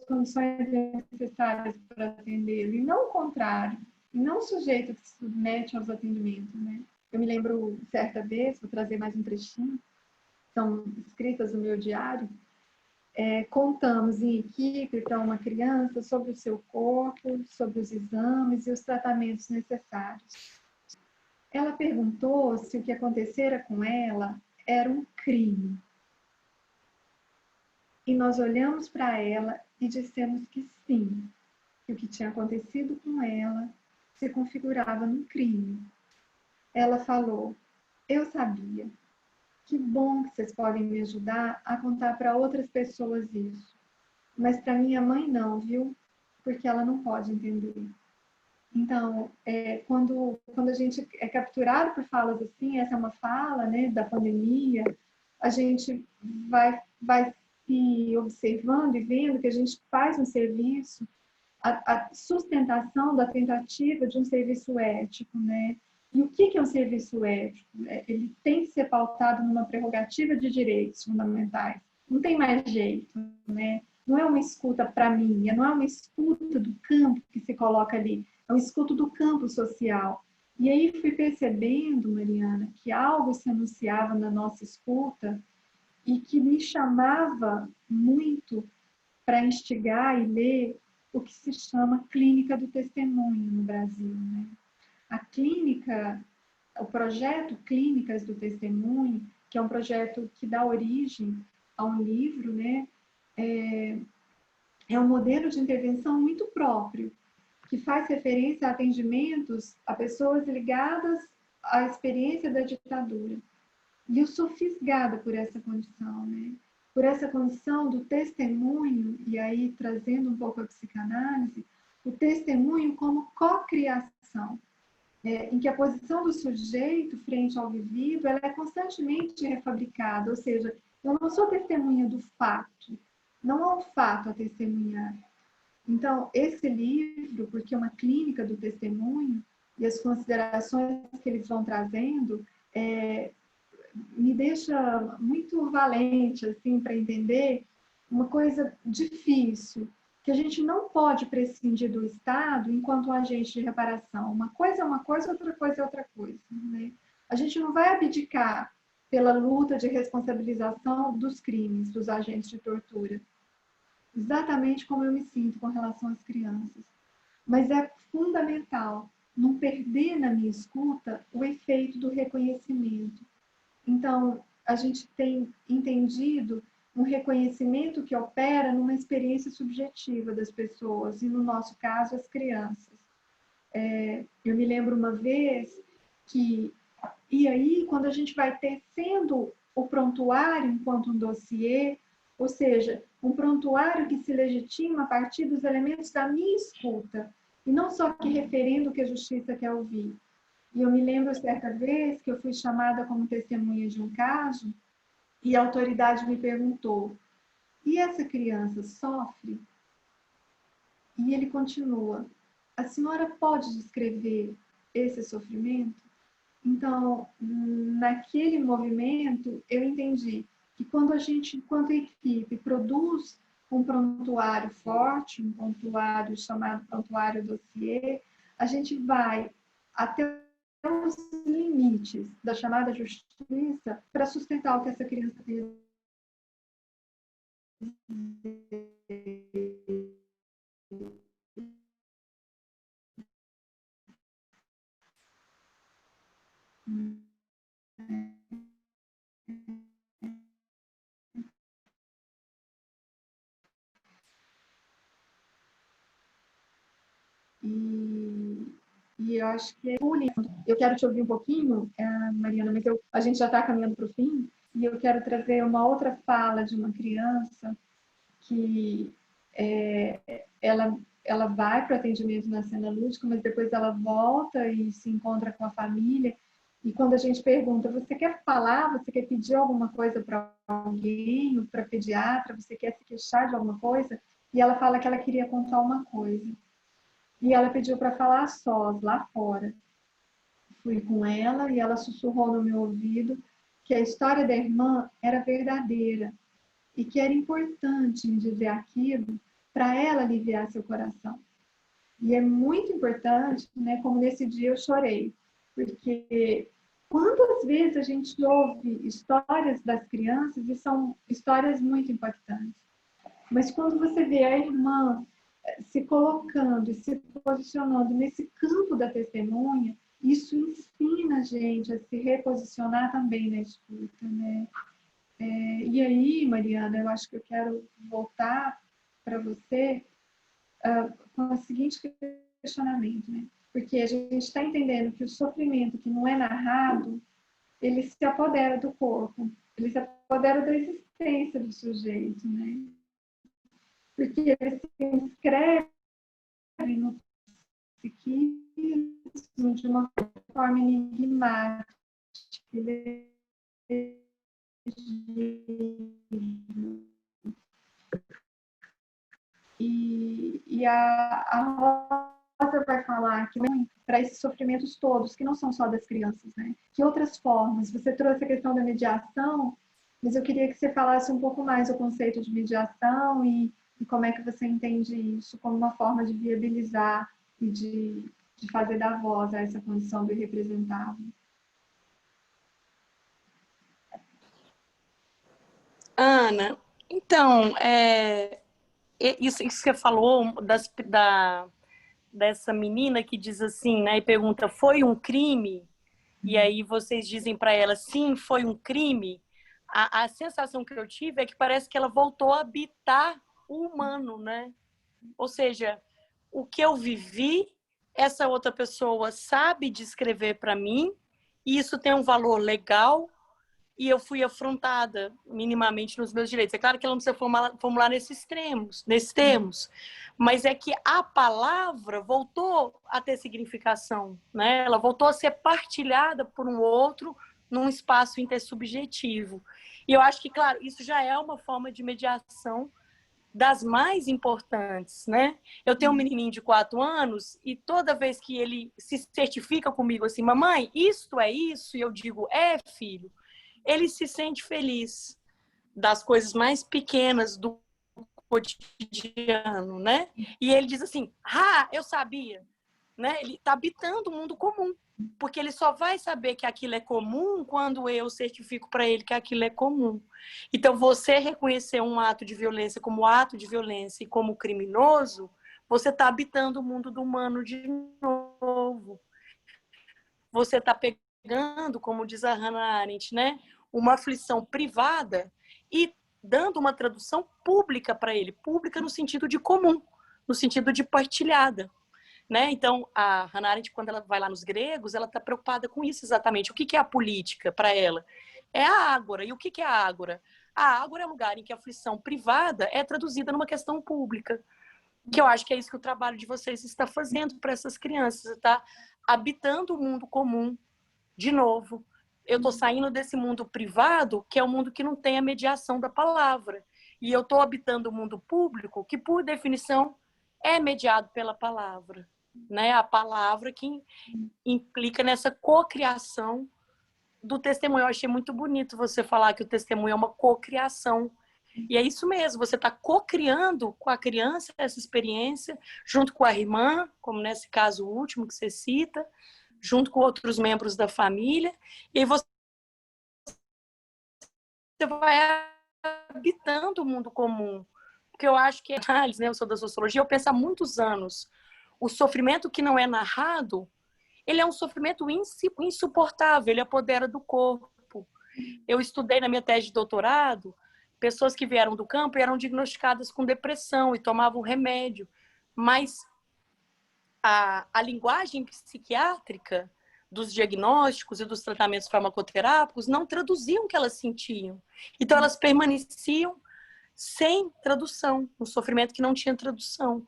condições necessárias para atendê-lo, e não o contrário, e não o sujeito que se submete aos atendimentos, né? Eu me lembro, certa vez, vou trazer mais um trechinho, são escritas no meu diário, contamos em equipe para uma criança sobre o seu corpo, sobre os exames e os tratamentos necessários. Ela perguntou se o que acontecera com ela era um crime. E nós olhamos para ela e dissemos que sim, que o que tinha acontecido com ela se configurava num crime. Ela falou: eu sabia. Que bom que vocês podem me ajudar a contar para outras pessoas isso. Mas para minha mãe não, viu? Porque ela não pode entender. Então, quando a gente é capturado por falas assim, essa é uma fala, né, da pandemia, a gente vai se observando e vendo que a gente faz um serviço, a sustentação da tentativa de um serviço ético, né? E o que é um serviço ético? Ele tem que ser pautado numa prerrogativa de direitos fundamentais. Não tem mais jeito, né? Não é uma escuta para mim, não é uma escuta do campo que se coloca ali, é um escuta do campo social. E aí fui percebendo, Mariana, que algo se anunciava na nossa escuta e que me chamava muito para instigar e ler o que se chama clínica do testemunho no Brasil, né? A clínica, o projeto Clínicas do Testemunho, que é um projeto que dá origem a um livro, né? É um modelo de intervenção muito próprio, que faz referência a atendimentos a pessoas ligadas à experiência da ditadura. E eu sou fisgada por essa condição, né? Por essa condição do testemunho, e aí trazendo um pouco a psicanálise, o testemunho como cocriação, em que a posição do sujeito frente ao vivido ela é constantemente refabricada, ou seja, eu não sou testemunha do fato, não há um fato a testemunhar. Então, esse livro, porque é uma clínica do testemunho, e as considerações que eles vão trazendo, me deixa muito valente assim, para entender uma coisa difícil, que a gente não pode prescindir do Estado enquanto agente de reparação. Uma coisa é uma coisa, outra coisa é outra coisa, né? A gente não vai abdicar pela luta de responsabilização dos crimes dos agentes de tortura. Exatamente como eu me sinto com relação às crianças. Mas é fundamental não perder na minha escuta o efeito do reconhecimento. Então, a gente tem entendido um reconhecimento que opera numa experiência subjetiva das pessoas, e no nosso caso, as crianças. Eu me lembro uma vez que, e aí, quando a gente vai tecendo o prontuário enquanto um dossiê, ou seja, um prontuário que se legitima a partir dos elementos da minha escuta, e não só que referendo o que a justiça quer ouvir. E eu me lembro certa vez que eu fui chamada como testemunha de um caso, e a autoridade me perguntou: e essa criança sofre? E ele continua: a senhora pode descrever esse sofrimento? Então, naquele movimento, eu entendi que quando a gente, enquanto equipe, produz um prontuário forte, um prontuário chamado prontuário dossiê, a gente vai até os limites da chamada justiça para sustentar o que essa criança tem. E eu acho que é eu quero te ouvir um pouquinho, Mariana, mas a gente já está caminhando para o fim, e eu quero trazer uma outra fala de uma criança que ela vai para o atendimento na cena lúdica, mas depois ela volta e se encontra com a família. E quando a gente pergunta: você quer falar? Você quer pedir alguma coisa para alguém, para pediatra? Você quer se queixar de alguma coisa? E ela fala que ela queria contar uma coisa. E ela pediu para falar a sós, lá fora. Fui com ela e ela sussurrou no meu ouvido que a história da irmã era verdadeira e que era importante me dizer aquilo para ela aliviar seu coração. E é muito importante, né, como nesse dia eu chorei, porque quantas vezes a gente ouve histórias das crianças e são histórias muito impactantes. Mas quando você vê a irmã se colocando e se posicionando nesse campo da testemunha, isso ensina a gente a se reposicionar também na escuta, né? E aí, Mariana, eu acho que eu quero voltar para você com o seguinte questionamento, né? Porque a gente está entendendo que o sofrimento que não é narrado, ele se apodera do corpo, ele se apodera da existência do sujeito, né? Porque ele se inscreve no psiquismo de uma forma enigmática. Ele é e a Rosa vai falar que para esses sofrimentos todos, que não são só das crianças, né? Que outras formas? Você trouxe a questão da mediação, mas eu queria que você falasse um pouco mais o conceito de mediação e como é que você entende isso como uma forma de viabilizar e de fazer da voz a essa condição do irrepresentável. Ana, então, isso que você falou dessa menina que diz assim, né, e pergunta: foi um crime? E aí vocês dizem para ela: sim, foi um crime. A sensação que eu tive é que parece que ela voltou a habitar o humano, né? Ou seja, o que eu vivi, essa outra pessoa sabe descrever para mim, e isso tem um valor legal, e eu fui afrontada minimamente nos meus direitos. É claro que ela não precisa formular nesses termos, mas é que a palavra voltou a ter significação, né? Ela voltou a ser partilhada por um outro num espaço intersubjetivo. E eu acho que, claro, isso já é uma forma de mediação das mais importantes, né? Eu tenho um menininho de 4 anos e toda vez que ele se certifica comigo assim: mamãe, isto é isso, e eu digo: filho, ele se sente feliz das coisas mais pequenas do cotidiano, né? E ele diz assim: eu sabia, né? Ele está habitando o mundo comum, porque ele só vai saber que aquilo é comum quando eu certifico para ele que aquilo é comum. Então, você reconhecer um ato de violência como ato de violência e como criminoso, você está habitando o mundo do humano de novo. Você está pegando, como diz a Hannah Arendt, né, uma aflição privada e dando uma tradução pública para ele, pública no sentido de comum, no sentido de partilhada. Né? Então, a Hannah Arendt, quando ela vai lá nos gregos, ela está preocupada com isso exatamente. O que é a política para ela? É a ágora. E o que é a ágora? A ágora é o lugar em que a aflição privada é traduzida numa questão pública. Que eu acho que é isso que o trabalho de vocês está fazendo para essas crianças. Está habitando o mundo comum, de novo. Eu estou saindo desse mundo privado, que é o mundo que não tem a mediação da palavra. E eu estou habitando o mundo público, que, por definição, é mediado pela palavra. Né? A palavra que implica nessa cocriação do testemunho. Eu achei muito bonito você falar que o testemunho é uma cocriação. E é isso mesmo, você está cocriando com a criança essa experiência, junto com a irmã, como nesse caso último que você cita, junto com outros membros da família, e aí você vai habitando o mundo comum. Porque eu acho que a análise, né, eu sou da sociologia, eu penso há muitos anos, o sofrimento que não é narrado, ele é um sofrimento insuportável, ele apodera do corpo. Eu estudei na minha tese de doutorado pessoas que vieram do campo e eram diagnosticadas com depressão e tomavam remédio, mas a linguagem psiquiátrica dos diagnósticos e dos tratamentos farmacoterápicos não traduziam o que elas sentiam. Então, elas permaneciam sem tradução, um sofrimento que não tinha tradução.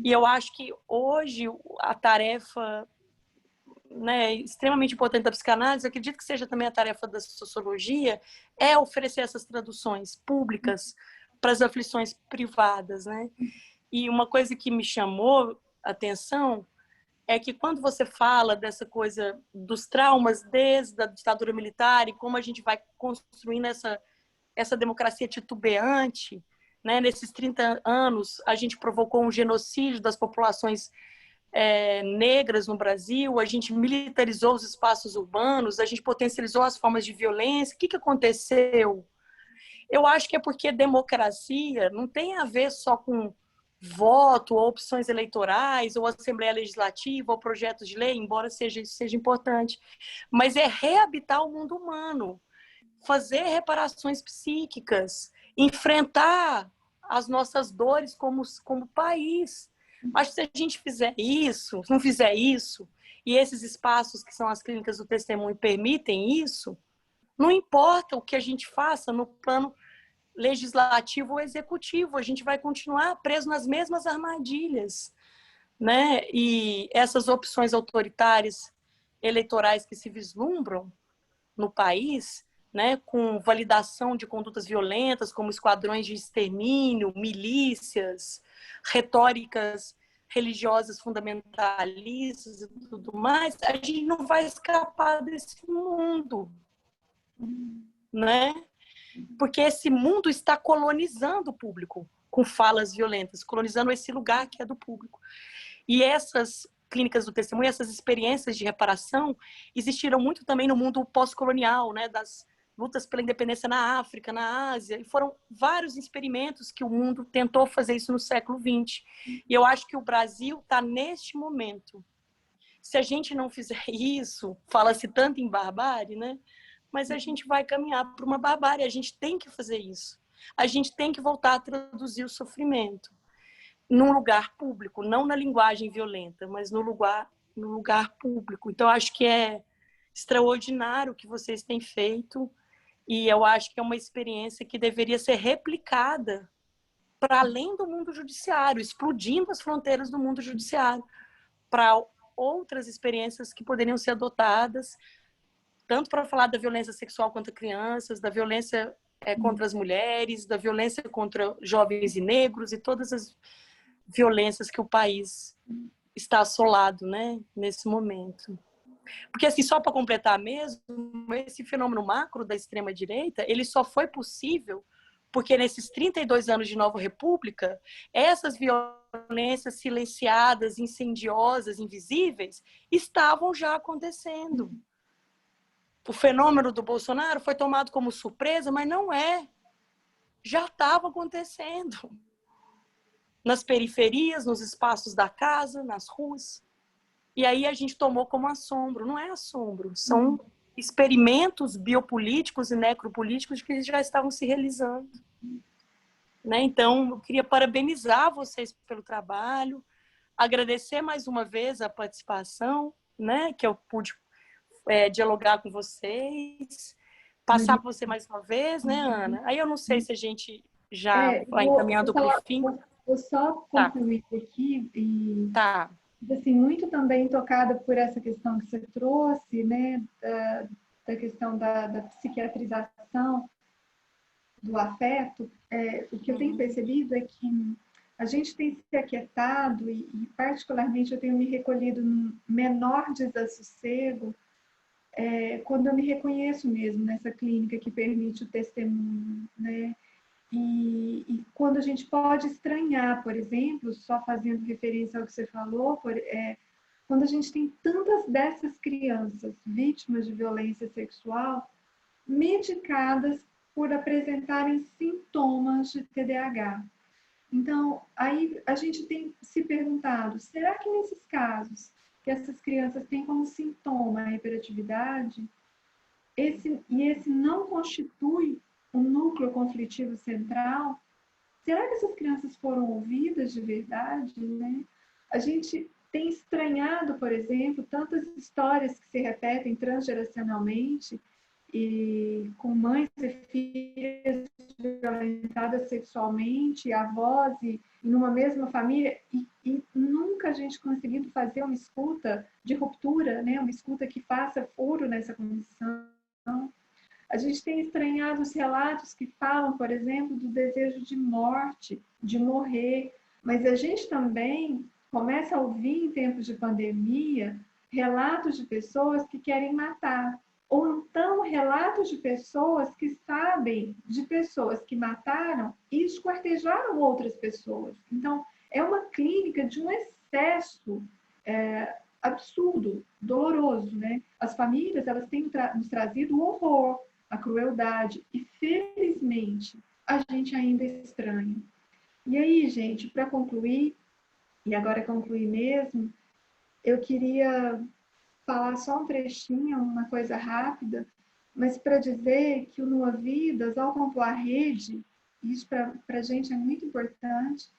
E eu acho que hoje a tarefa, né, extremamente importante da psicanálise, eu acredito que seja também a tarefa da sociologia, é oferecer essas traduções públicas para as aflições privadas, né? E uma coisa que me chamou a atenção é que quando você fala dessa coisa dos traumas desde a ditadura militar e como a gente vai construindo essa democracia titubeante, né? Nesses 30 anos, a gente provocou um genocídio das populações negras no Brasil, a gente militarizou os espaços urbanos, a gente potencializou as formas de violência. O que aconteceu? Eu acho que é porque democracia não tem a ver só com voto, ou opções eleitorais, ou Assembleia Legislativa, ou projetos de lei, embora isso seja importante, mas é reabitar o mundo humano, fazer reparações psíquicas, enfrentar as nossas dores como país. Acho que se a gente fizer isso, não fizer isso, e esses espaços que são as clínicas do testemunho permitem isso, não importa o que a gente faça no plano legislativo ou executivo, a gente vai continuar preso nas mesmas armadilhas, né? E essas opções autoritárias eleitorais que se vislumbram no país, né, com validação de condutas violentas, como esquadrões de extermínio, milícias, retóricas religiosas fundamentalistas e tudo mais, a gente não vai escapar desse mundo, né? Porque esse mundo está colonizando o público com falas violentas, colonizando esse lugar que é do público. E essas clínicas do testemunho, essas experiências de reparação existiram muito também no mundo pós-colonial, né, das lutas pela independência na África, na Ásia, e foram vários experimentos que o mundo tentou fazer isso no século XX. E eu acho que o Brasil está neste momento. Se a gente não fizer isso, fala-se tanto em barbárie, né? Mas a gente vai caminhar para uma barbárie, a gente tem que fazer isso. A gente tem que voltar a traduzir o sofrimento num lugar público, não na linguagem violenta, mas no lugar público. Então, acho que é extraordinário o que vocês têm feito e eu acho que é uma experiência que deveria ser replicada para além do mundo judiciário, explodindo as fronteiras do mundo judiciário, para outras experiências que poderiam ser adotadas, tanto para falar da violência sexual contra crianças, da violência contra as mulheres, da violência contra jovens e negros e todas as violências que o país está assolado, né, nesse momento. Porque, assim, só para completar mesmo, esse fenômeno macro da extrema-direita, ele só foi possível porque nesses 32 anos de Nova República, essas violências silenciadas, incendiosas, invisíveis, estavam já acontecendo. O fenômeno do Bolsonaro foi tomado como surpresa, mas não é. Já estava acontecendo. Nas periferias, nos espaços da casa, nas ruas. E aí a gente tomou como assombro. Não é assombro, são experimentos biopolíticos e necropolíticos que já estavam se realizando. Né? Então, eu queria parabenizar vocês pelo trabalho, agradecer mais uma vez a participação, né? Que eu pude dialogar com vocês, passar para você mais uma vez, né, Ana? Aí eu não sei se a gente já vai encaminhando para o fim. Vou só concluir aqui e tá. Assim, muito também tocada por essa questão que você trouxe, né, da questão da psiquiatrização do afeto. O que eu tenho percebido é que a gente tem se aquietado e particularmente eu tenho me recolhido num menor desassossego quando eu me reconheço mesmo nessa clínica que permite o testemunho, né? E quando a gente pode estranhar, por exemplo, só fazendo referência ao que você falou, quando a gente tem tantas dessas crianças vítimas de violência sexual medicadas por apresentarem sintomas de TDAH. Então, aí a gente tem se perguntado, será que nesses casos que essas crianças têm como sintoma a hiperatividade, esse não constitui um núcleo conflitivo central? Será que essas crianças foram ouvidas de verdade, né? A gente tem estranhado, por exemplo, tantas histórias que se repetem transgeracionalmente e com mães e filhas violentadas sexualmente, avós e numa mesma família e nunca a gente conseguindo fazer uma escuta de ruptura, né? Uma escuta que faça furo nessa condição. A gente tem estranhado os relatos que falam, por exemplo, do desejo de morte, de morrer, mas a gente também começa a ouvir em tempos de pandemia relatos de pessoas que querem matar, ou então relatos de pessoas que sabem de pessoas que mataram e esquartejaram outras pessoas. Então, é uma clínica de um excesso absurdo, doloroso, né? As famílias, elas têm nos trazido o horror, a crueldade, e felizmente a gente ainda estranha. E aí, gente, para concluir, e agora concluir mesmo, eu queria falar só um trechinho, uma coisa rápida, mas para dizer que o Nua Vidas, ao compor a rede, isso para a gente é muito importante,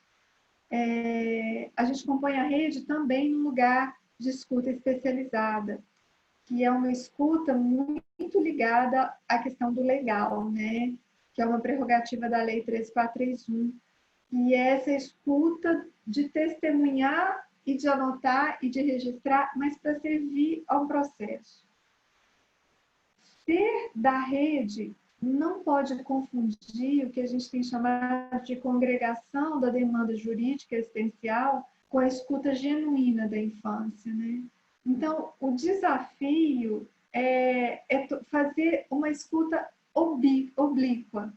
a gente compõe a rede também num lugar de escuta especializada, que é uma escuta muito ligada à questão do legal, né? Que é uma prerrogativa da Lei 13431, e é essa escuta de testemunhar e de anotar e de registrar, mas para servir ao processo. Ser da rede não pode confundir o que a gente tem chamado de congregação da demanda jurídica existencial com a escuta genuína da infância, né? Então, o desafio é fazer uma escuta oblíqua.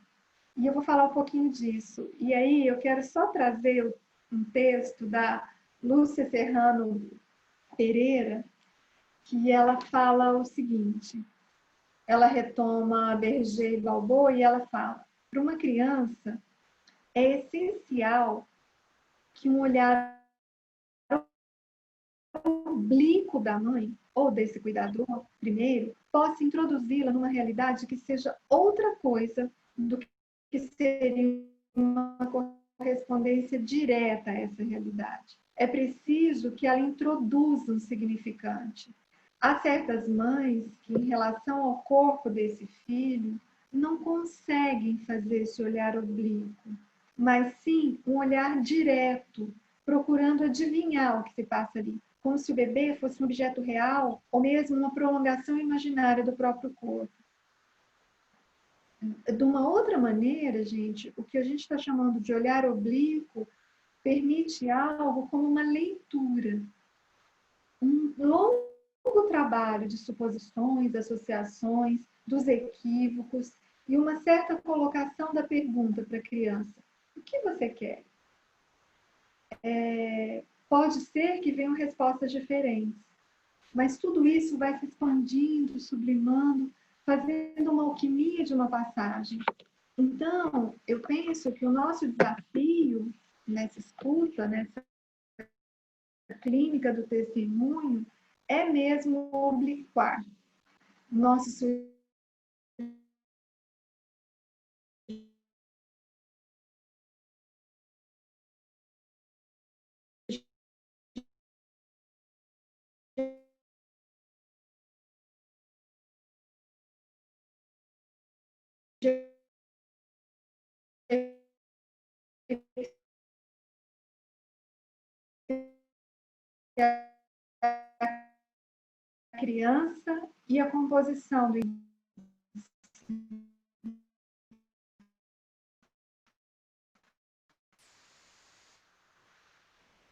E eu vou falar um pouquinho disso. E aí, eu quero só trazer um texto da Lúcia Serrano Pereira, que ela fala o seguinte. Ela retoma Berger e Balboa e ela fala: para uma criança, é essencial que um olhar oblíquo da mãe, ou desse cuidador, primeiro, possa introduzi-la numa realidade que seja outra coisa do que seria uma correspondência direta a essa realidade. É preciso que ela introduza um significante. Há certas mães que, em relação ao corpo desse filho, não conseguem fazer esse olhar oblíquo, mas sim um olhar direto, procurando adivinhar o que se passa ali, como se o bebê fosse um objeto real ou mesmo uma prolongação imaginária do próprio corpo. De uma outra maneira, gente, o que a gente está chamando de olhar oblíquo permite algo como uma leitura, um longo trabalho de suposições, associações, dos equívocos e uma certa colocação da pergunta para a criança: o que você quer? Pode ser que venham respostas diferentes, mas tudo isso vai se expandindo, sublimando, fazendo uma alquimia de uma passagem. Então, eu penso que o nosso desafio nessa escuta, nessa clínica do testemunho, é mesmo obliquar. nosso a criança e a composição do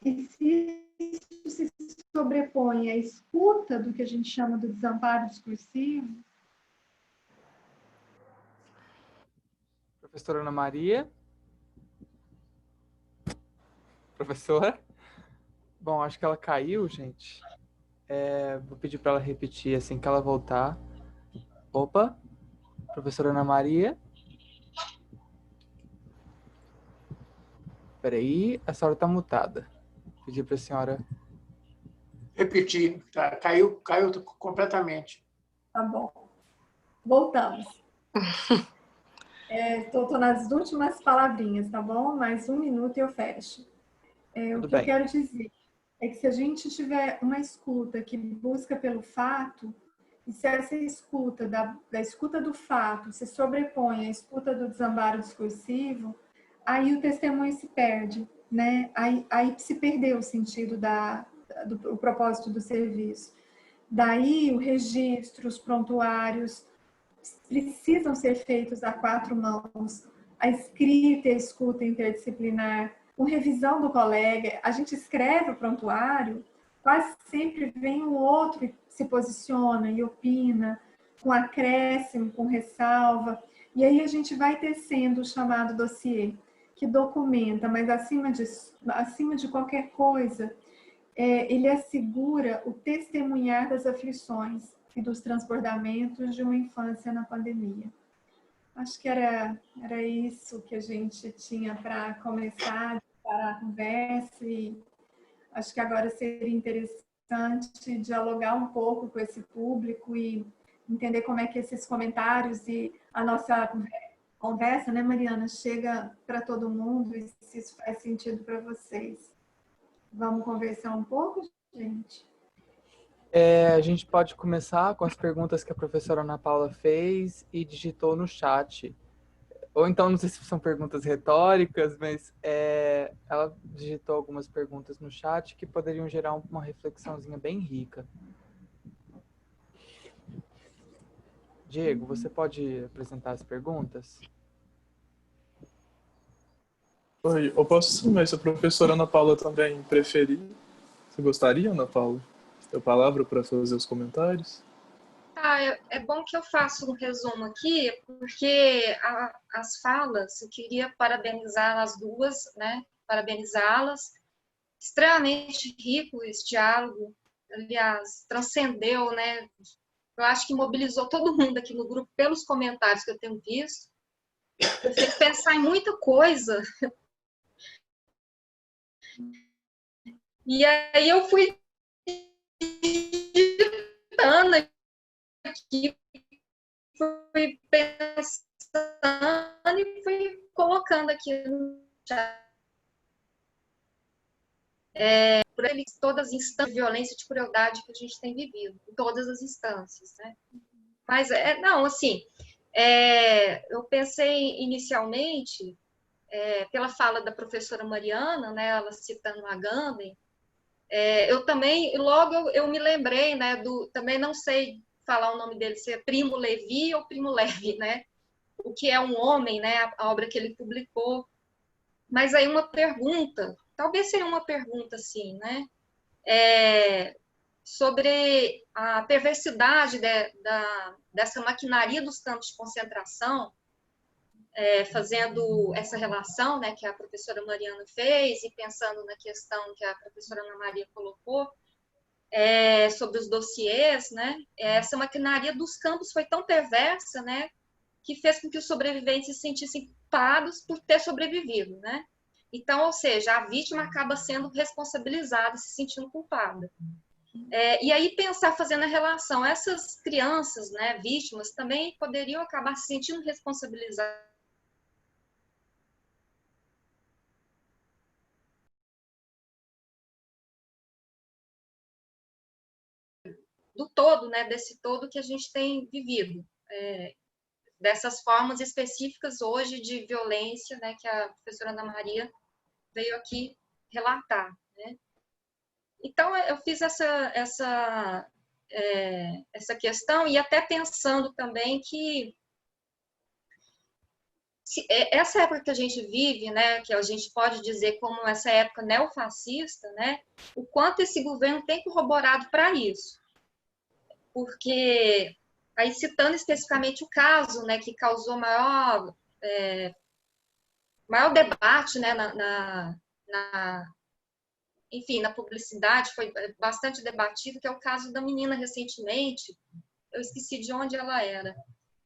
e se isso se sobrepõe à escuta do que a gente chama do desamparo discursivo. Professora Ana Maria? Professora? Bom, acho que ela caiu, gente. Vou pedir para ela repetir assim que ela voltar. Opa! Professora Ana Maria? Peraí, a senhora está mutada. Vou pedir para a senhora... Repetir, tá? Caiu completamente. Tá bom. Voltamos. Estou nas últimas palavrinhas, tá bom? Mais 1 minuto e eu fecho. O que eu quero dizer é que se a gente tiver uma escuta que busca pelo fato, e se essa escuta da escuta do fato se sobrepõe à escuta do desamparo discursivo, aí o testemunho se perde, né? Aí se perdeu o sentido do propósito do serviço. Daí o registro, os prontuários precisam ser feitos a 4 mãos, a escrita e a escuta interdisciplinar, com revisão do colega. A gente escreve o prontuário, quase sempre vem um outro e se posiciona e opina, com acréscimo, com ressalva, e aí a gente vai tecendo o chamado dossiê, que documenta, mas acima de qualquer coisa, ele assegura o testemunhar das aflições e dos transbordamentos de uma infância na pandemia. Acho que era isso que a gente tinha para começar a conversa, e acho que agora seria interessante dialogar um pouco com esse público e entender como é que esses comentários e a nossa conversa, né, Mariana, chega para todo mundo e se isso faz sentido para vocês. Vamos conversar um pouco, gente? A gente pode começar com as perguntas que a professora Ana Paula fez e digitou no chat. Ou então, não sei se são perguntas retóricas, mas ela digitou algumas perguntas no chat que poderiam gerar uma reflexãozinha bem rica. Diego, você pode apresentar as perguntas? Oi, eu posso sim, mas se a professora Ana Paula também preferir. Você gostaria, Ana Paula, de ter a palavra para fazer os comentários? É bom que eu faça um resumo aqui, porque as falas, eu queria parabenizar as duas, né? Parabenizá-las. Extremamente rico esse diálogo, aliás, transcendeu, né? Eu acho que mobilizou todo mundo aqui no grupo pelos comentários que eu tenho visto. Eu fez pensar em muita coisa. E aí eu fui digitando aqui, fui pensando e fui colocando aqui no chat. Por eles, todas as instâncias de violência e de crueldade que a gente tem vivido, em todas as instâncias, né? Mas, não, assim, eu pensei inicialmente, pela fala da professora Mariana, né, ela citando a Agamben, eu também, logo eu me lembrei, né, também não sei falar o nome dele, se é Primo Levi ou Primo Levi, né, o que é um homem, né, a obra que ele publicou. Mas aí uma pergunta, talvez seria uma pergunta assim, né, sobre a perversidade dessa maquinaria dos campos de concentração, fazendo essa relação, né, que a professora Mariana fez e pensando na questão que a professora Ana Maria colocou, sobre os dossiês, né, essa maquinaria dos campos foi tão perversa, né, que fez com que os sobreviventes se sentissem culpados por ter sobrevivido, né? Então, ou seja, a vítima acaba sendo responsabilizada, se sentindo culpada. E aí pensar, fazendo a relação, essas crianças, né, vítimas, também poderiam acabar se sentindo responsabilizadas do todo, né, desse todo que a gente tem vivido, dessas formas específicas hoje de violência, né, que a professora Ana Maria veio aqui relatar, né? Então, eu fiz essa questão, e até pensando também que essa época que a gente vive, né, que a gente pode dizer como essa época neofascista, né, o quanto esse governo tem corroborado para isso. Porque, aí citando especificamente o caso, né, que causou maior debate, né, enfim, na publicidade, foi bastante debatido, que é o caso da menina recentemente, eu esqueci de onde ela era.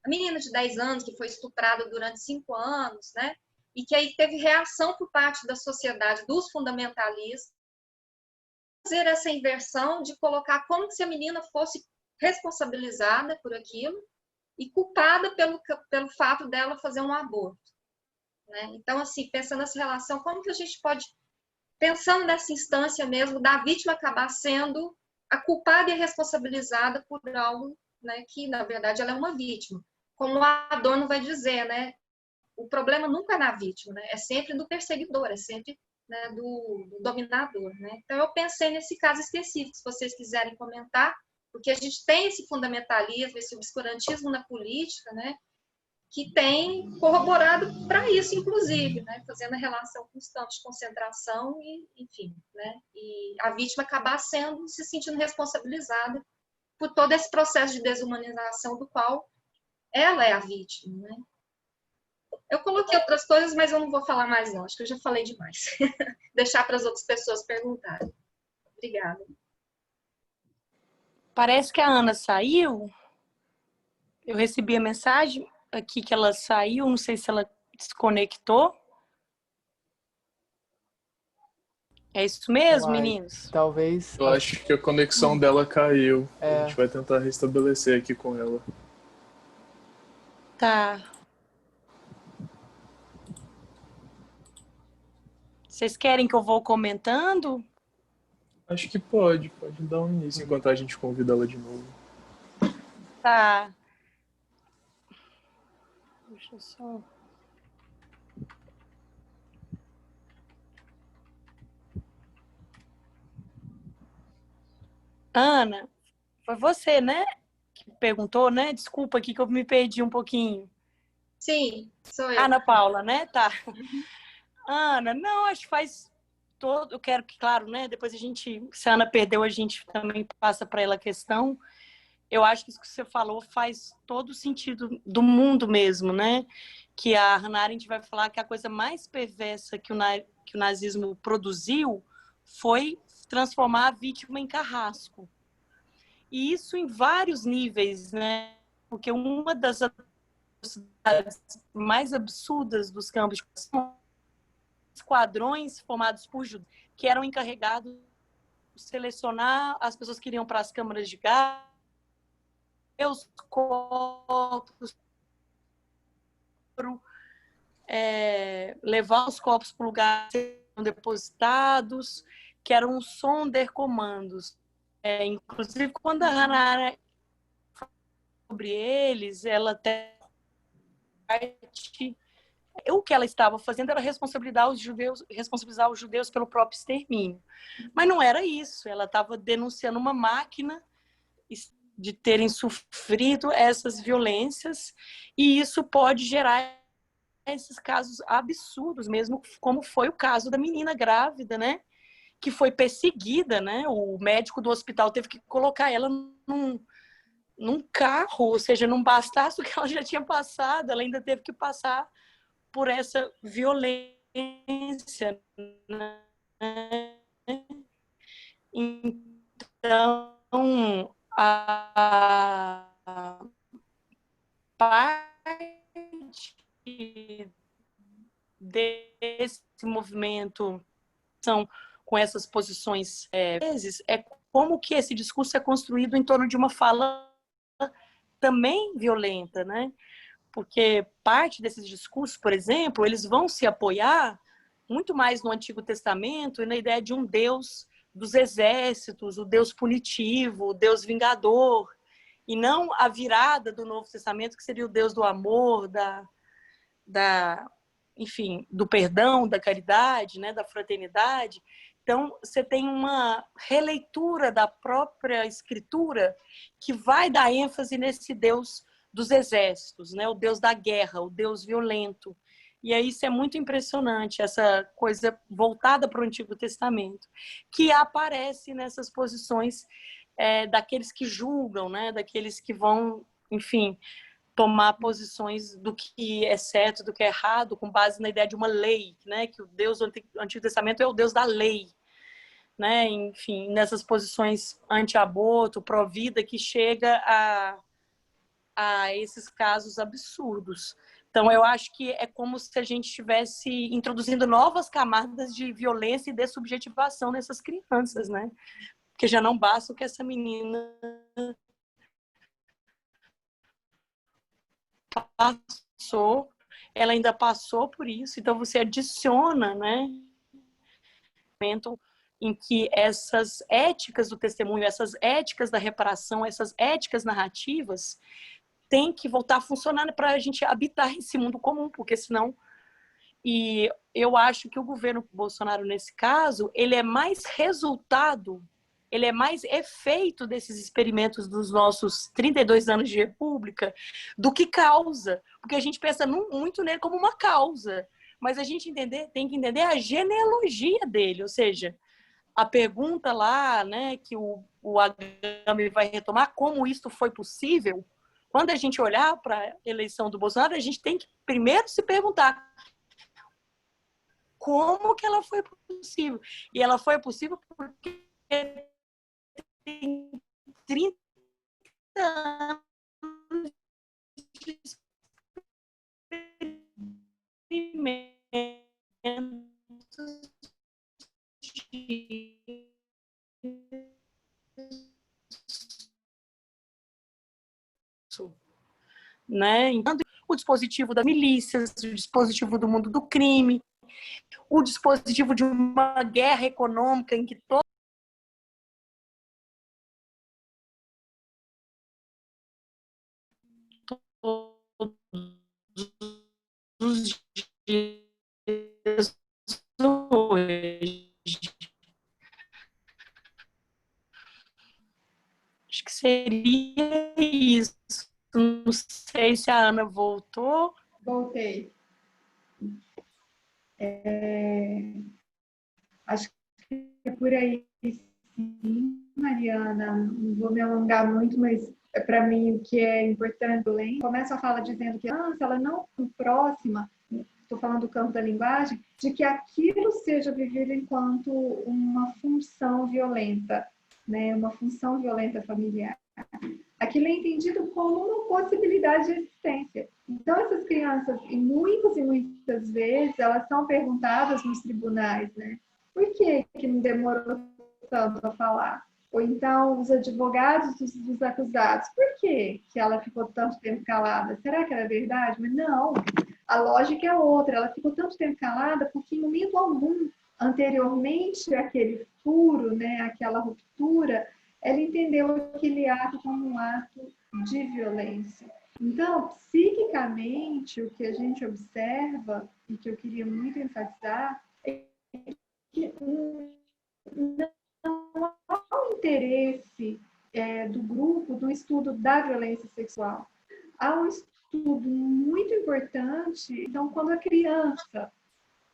A menina de 10 anos que foi estuprada durante 5 anos, né? E que aí teve reação por parte da sociedade, dos fundamentalistas, fazer essa inversão de colocar como se a menina fosse responsabilizada por aquilo e culpada pelo fato dela fazer um aborto, né? Então, assim, pensando nessa relação, como que a gente pode, pensando nessa instância mesmo, da vítima acabar sendo a culpada e a responsabilizada por algo, né, que, na verdade, ela é uma vítima. Como a Adorno vai dizer, né, o problema nunca é na vítima, né, é sempre do perseguidor, é sempre, né, do dominador, né? Então, eu pensei nesse caso específico, se vocês quiserem comentar, porque a gente tem esse fundamentalismo, esse obscurantismo na política, né, que tem corroborado para isso, inclusive, né, fazendo a relação com os campos de concentração e, enfim, né, e a vítima acabar se sentindo responsabilizada por todo esse processo de desumanização do qual ela é a vítima, né? Eu coloquei outras coisas, mas eu não vou falar mais não, acho que eu já falei demais. Deixar para as outras pessoas perguntarem. Obrigada. Parece que a Ana saiu. Eu recebi a mensagem aqui que ela saiu, não sei se ela desconectou. É isso mesmo, meninos? Talvez. Eu acho que a conexão dela caiu. É. A gente vai tentar restabelecer aqui com ela. Tá. Vocês querem que eu vou comentando? Acho que pode dar um início enquanto a gente convida ela de novo. Tá. Deixa eu só... Ana, foi você, né? Que perguntou, né? Desculpa aqui que eu me perdi um pouquinho. Sim, sou eu. Ana Paula, né? Tá. Ana, não, acho que faz todo... Eu quero que, claro, né? Depois a gente... Se a Ana perdeu, a gente também passa para ela a questão. Eu acho que isso que você falou faz todo o sentido do mundo mesmo, né? Que a Hannah Arendt vai falar que a coisa mais perversa que o nazismo produziu foi transformar a vítima em carrasco. E isso em vários níveis, né? Porque uma das atrocidades mais absurdas dos campos de concentração, esquadrões formados por judeus, que eram encarregados de selecionar as pessoas que iriam para as câmaras de gás, os corpos, levar os corpos para o lugar depositados, que eram os Sonderkommandos. Inclusive, quando a Hannah Arendt sobre eles, ela até o que ela estava fazendo era responsabilizar os judeus pelo próprio extermínio. Mas não era isso, ela estava denunciando uma máquina de terem sofrido essas violências, e isso pode gerar esses casos absurdos, mesmo como foi o caso da menina grávida, né? Que foi perseguida, né? O médico do hospital teve que colocar ela num carro, ou seja, não bastasse o que ela já tinha passado, ela ainda teve que passar por essa violência, né? Então, a parte desse movimento são com essas posições vezes é como que esse discurso é construído em torno de uma fala também violenta, né? Porque parte desses discursos, por exemplo, eles vão se apoiar muito mais no Antigo Testamento e na ideia de um Deus dos exércitos, o Deus punitivo, o Deus vingador, e não a virada do Novo Testamento, que seria o Deus do amor, enfim, do perdão, da caridade, né, da fraternidade. Então, você tem uma releitura da própria Escritura que vai dar ênfase nesse Deus dos exércitos, né, o Deus da guerra, o Deus violento. E aí isso é muito impressionante, essa coisa voltada para o Antigo Testamento, que aparece nessas posições daqueles que julgam, né, daqueles que vão, enfim, tomar posições do que é certo, do que é errado, com base na ideia de uma lei, né, que o Deus do Antigo Testamento é o Deus da lei, né, enfim, nessas posições anti-aborto, pró-vida, que chega a esses casos absurdos. Então, eu acho que é como se a gente estivesse introduzindo novas camadas de violência e dessubjetivação nessas crianças, né? Porque já não basta o que essa menina passou, ela ainda passou por isso, então você adiciona, né, em que essas éticas do testemunho, essas éticas da reparação, essas éticas narrativas têm que voltar a funcionar para a gente habitar esse mundo comum, porque senão... E eu acho que o governo Bolsonaro, nesse caso, ele é mais resultado, ele é mais efeito desses experimentos dos nossos 32 anos de república do que causa, porque a gente pensa muito nele como uma causa, mas a gente tem que entender a genealogia dele, ou seja, a pergunta lá, né, que o Agami vai retomar, como isso foi possível. Quando a gente olhar para a eleição do Bolsonaro, a gente tem que primeiro se perguntar como que ela foi possível. E ela foi possível porque tem 30 anos de experimentos de... né? Então, o dispositivo das milícias, o dispositivo do mundo do crime, o dispositivo de uma guerra econômica em que todos os dias hoje. Acho que seria isso. Não sei se a Ana voltou. Voltei. Acho que é por aí, sim, Mariana. Não vou me alongar muito, mas para mim o que é importante, começa a fala dizendo que ela não é próxima, estou falando do campo da linguagem, de que aquilo seja vivido enquanto uma função violenta, né? Uma função violenta familiar. Aquilo é entendido como uma possibilidade de existência. Então, essas crianças, e muitas vezes, elas são perguntadas nos tribunais, né? Por que não demorou tanto a falar? Ou então, os advogados dos acusados, por que ela ficou tanto tempo calada? Será que era verdade? Mas não, a lógica é outra. Ela ficou tanto tempo calada porque, em momento algum, anteriormente àquele furo, né, aquela ruptura, ela entendeu aquele ato como um ato de violência. Então, psiquicamente, o que a gente observa, e que eu queria muito enfatizar, é que não há um interesse do grupo no estudo da violência sexual. Há um estudo muito importante, então, quando a criança,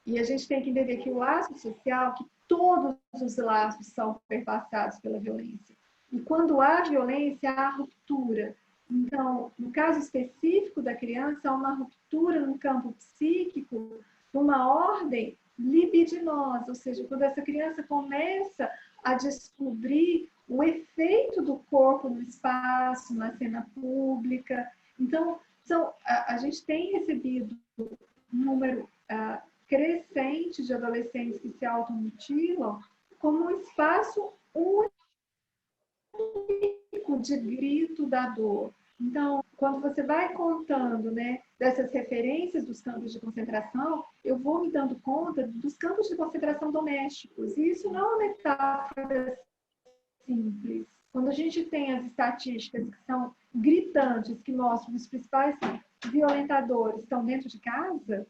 e a gente tem que entender que o laço social, que todos os laços são perpassados pela violência. E quando há violência, há ruptura. Então, no caso específico da criança, há uma ruptura no campo psíquico, numa ordem libidinosa, ou seja, quando essa criança começa a descobrir o efeito do corpo no espaço, na cena pública. Então, a gente tem recebido um número crescente de adolescentes que se automutilam como um espaço único público de grito da dor. Então, quando você vai contando, né, dessas referências dos campos de concentração, eu vou me dando conta dos campos de concentração domésticos. E isso não é uma metáfora simples. Quando a gente tem as estatísticas que são gritantes, que mostram os principais violentadores estão dentro de casa,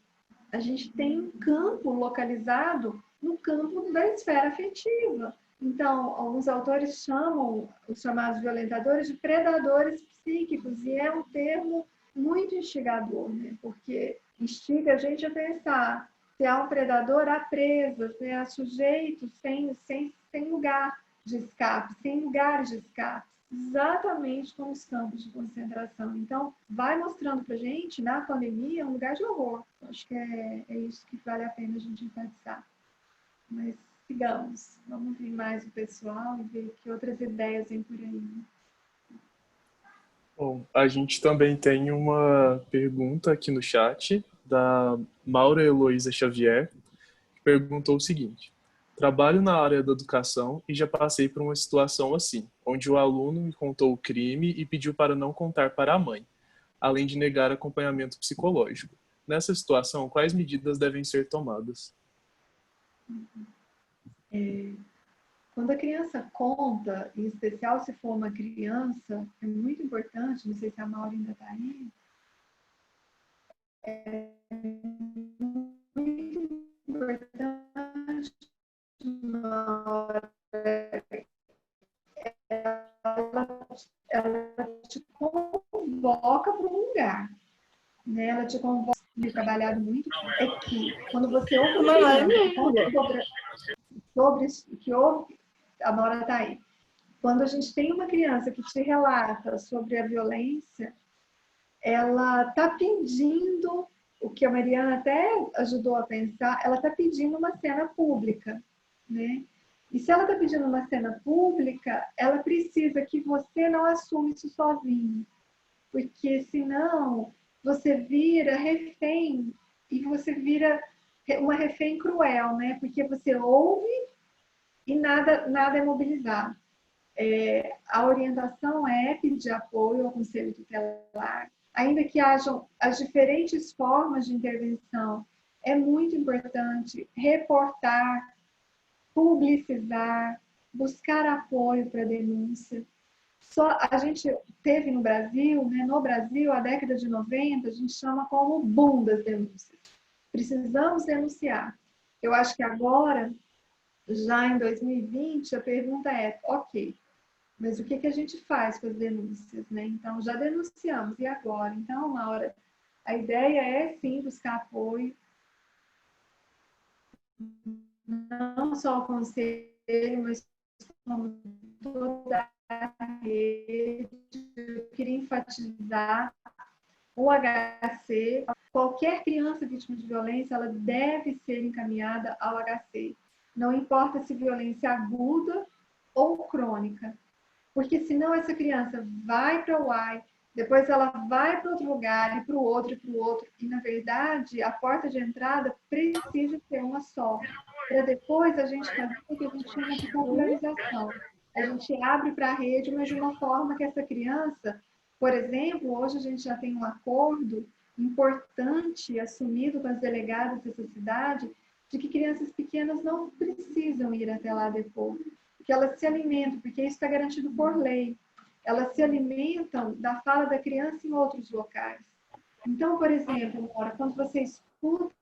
a gente tem um campo localizado no campo da esfera afetiva. Então, alguns autores chamam os chamados violentadores de predadores psíquicos, e é um termo muito instigador, né? Porque instiga a gente a pensar se há um predador, há presas, né? Há sujeitos sem lugar de escape, sem lugares de escape, exatamente como os campos de concentração. Então, vai mostrando para a gente, na pandemia, um lugar de horror. Acho que é isso que vale a pena a gente enfatizar. Mas sigamos, vamos ver mais o pessoal e ver que outras ideias vêm por aí. Bom, a gente também tem uma pergunta aqui no chat da Maura Heloísa Xavier, que perguntou o seguinte: trabalho na área da educação e já passei por uma situação assim, onde o aluno me contou o crime e pediu para não contar para a mãe, além de negar acompanhamento psicológico. Nessa situação, quais medidas devem ser tomadas? Quando a criança conta, em especial se for uma criança, é muito importante, não sei se a Maura ainda está aí, é muito importante na hora ela te convoca para um lugar, né? Ela te convoca, trabalhado muito, é que quando você ouve sobre que houve, a Maura está aí. Quando a gente tem uma criança que te relata sobre a violência, ela está pedindo, o que a Mariana até ajudou a pensar, ela está pedindo uma cena pública, né? E se ela está pedindo uma cena pública, ela precisa que você não assuma isso sozinho, porque senão você vira refém, e você vira uma refém cruel, né? Porque você ouve e nada é mobilizado. A orientação é pedir apoio ao conselho tutelar, ainda que hajam as diferentes formas de intervenção, é muito importante reportar, publicizar, buscar apoio para denúncia. Só a gente teve no Brasil, né, a década de 90, a gente chama como o boom das denúncias. Precisamos denunciar. Eu acho que agora, já em 2020, a pergunta é, ok, mas o que a gente faz com as denúncias, né? Então, já denunciamos, e agora? Então, uma hora, a ideia é, sim, buscar apoio, não só o conselho, mas como toda a rede. Eu queria enfatizar o HC. Qualquer criança vítima de violência, ela deve ser encaminhada ao HC. Não importa se violência aguda ou crônica. Porque senão essa criança vai para o UAI, depois ela vai para outro lugar, e para o outro, e na verdade a porta de entrada precisa ser uma só, para depois a gente fazer o que a gente chama de popularização. A gente abre para a rede, mas de uma forma que essa criança, por exemplo, hoje a gente já tem um acordo importante assumido com as delegadas dessa cidade, de que crianças pequenas não precisam ir até lá depois, que elas se alimentam, porque isso está garantido por lei. Elas se alimentam da fala da criança em outros locais. Então, por exemplo, Maura, quando você escuta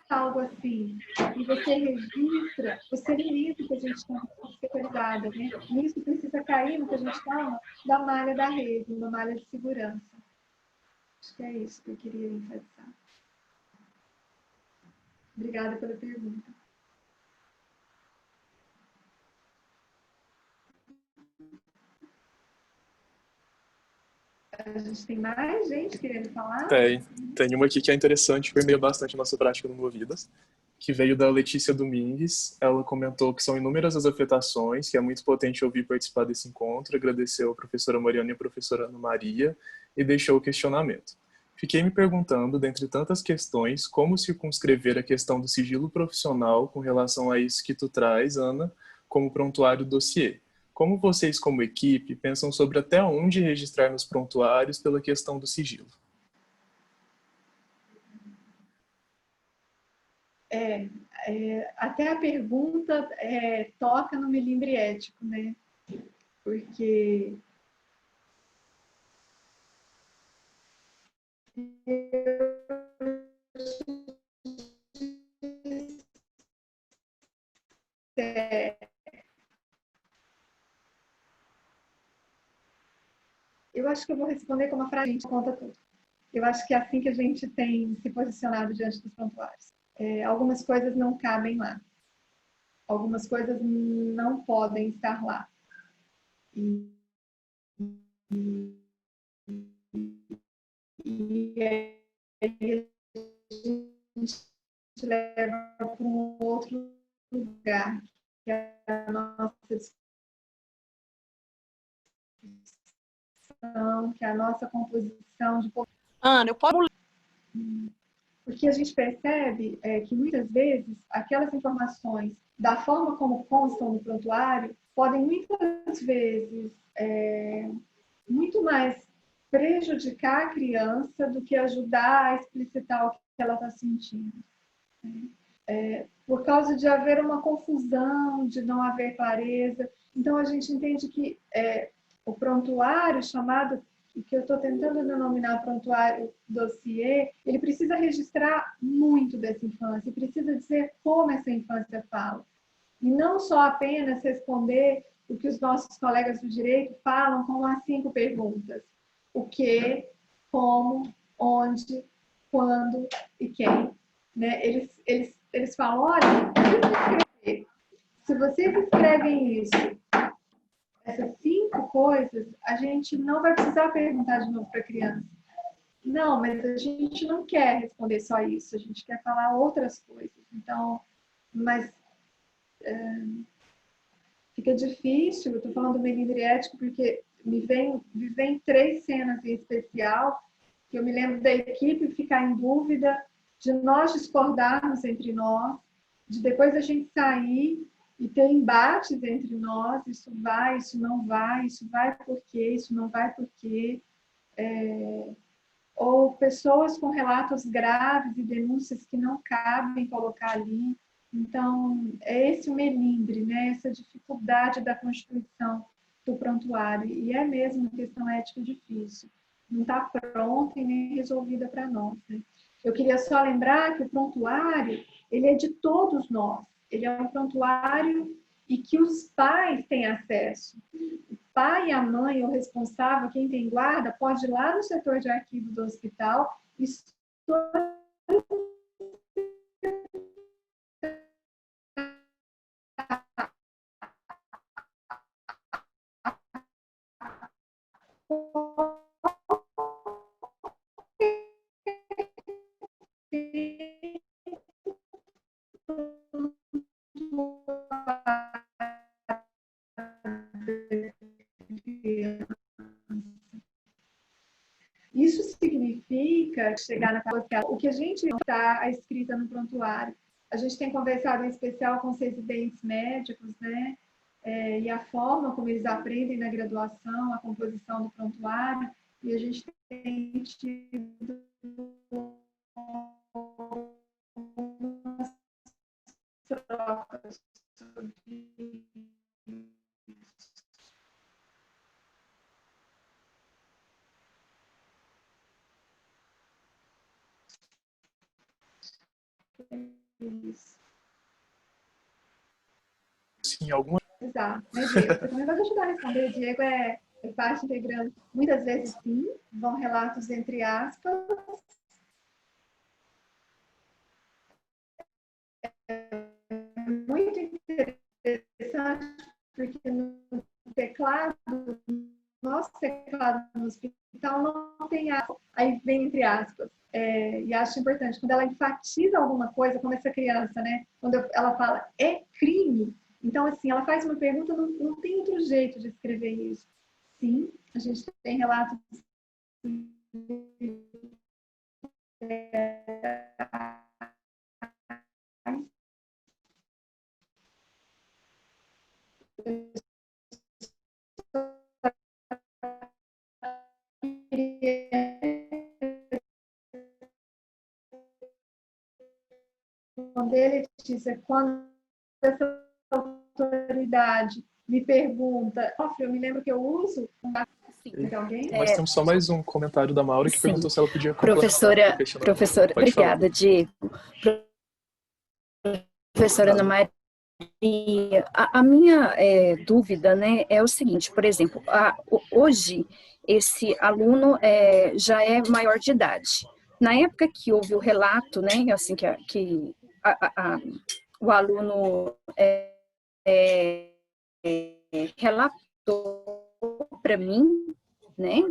algo assim, e você registra, você alimenta o que a gente chama de especializada, né? E isso precisa cair no que a gente chama da malha da rede, da malha de segurança. Acho que é isso que eu queria enfatizar. Obrigada pela pergunta. A gente tem mais gente querendo falar? Tem uma aqui que é interessante, permeia bastante a nossa prática no Movidas, que veio da Letícia Domingues. Ela comentou que são inúmeras as afetações, que é muito potente ouvir participar desse encontro, agradeceu a professora Mariana e a professora Ana Maria e deixou o questionamento. Fiquei me perguntando, dentre tantas questões, como circunscrever a questão do sigilo profissional com relação a isso que tu traz, Ana, como prontuário dossiê. como vocês, como equipe, pensam sobre até onde registrar nos prontuários pela questão do sigilo? Até a pergunta toca no melindre ético, né? Porque eu acho que eu vou responder com uma frase, a gente conta tudo. Eu acho que é assim que a gente tem se posicionado diante dos prontuários. Algumas coisas não cabem lá. Algumas coisas não podem estar lá. E aí a gente leva para um outro lugar, que é a nossa discussão, que é a nossa composição de... Ana, eu posso... Porque a gente percebe que muitas vezes aquelas informações, da forma como constam no prontuário, podem muitas vezes muito mais prejudicar a criança do que ajudar a explicitar o que ela está sentindo. Por causa de haver uma confusão, de não haver clareza. Então, a gente entende que o prontuário chamado, que eu estou tentando denominar prontuário dossiê, ele precisa registrar muito dessa infância, precisa dizer como essa infância fala. E não só apenas responder o que os nossos colegas do direito falam com as 5 perguntas. O que, como, onde, quando e quem. Né? Eles falam, olha, se vocês escrevem isso, essas 5 coisas, a gente não vai precisar perguntar de novo para a criança. Não, mas a gente não quer responder só isso, a gente quer falar outras coisas. Então, mas fica difícil, eu estou falando do melindre ético porque me vem 3 cenas em especial, que eu me lembro da equipe ficar em dúvida, de nós discordarmos entre nós, de depois a gente sair e ter embates entre nós, isso vai, isso não vai, isso vai por quê, isso não vai por quê. Ou pessoas com relatos graves e denúncias que não cabem colocar ali. Então, é esse o melindre, né? Essa dificuldade da constituição do prontuário. E é mesmo uma questão ética difícil. Não está pronta e nem resolvida para nós. Né? Eu queria só lembrar que o prontuário, ele é de todos nós. Ele é um prontuário e que os pais têm acesso. O pai e a mãe, o responsável, quem tem guarda, pode ir lá no setor de arquivo do hospital e isso significa chegar na casa, o que a gente está escrita no prontuário. A gente tem conversado em especial com os residentes médicos, né? E a forma como eles aprendem na graduação, a composição do prontuário, e a gente tem tido trocas sobre isso. Sim, alguma... Exato, né, Diego? Você também vai ajudar a responder. Diego é parte integrante. Muitas vezes, sim, vão relatos entre aspas. Muito interessante, porque no teclado, nosso teclado no hospital não tem aspas, aí vem entre aspas. E acho importante, quando ela enfatiza alguma coisa, como essa criança, né? Quando ela fala, é crime? Então, assim, ela faz uma pergunta, não tem outro jeito de escrever isso. Sim, a gente tem relatos responder, Letícia, quando essa autoridade me pergunta, eu me lembro que eu uso de alguém? Nós temos só mais um comentário da Maura que perguntou se ela podia Professora, complementar o questionamento. Pode obrigada, falar. Diego. Professora Ana Maria, a minha dúvida, né, é o seguinte, por exemplo, hoje esse aluno já é maior de idade. Na época que houve o relato, né, assim, que o aluno relatou para mim, né,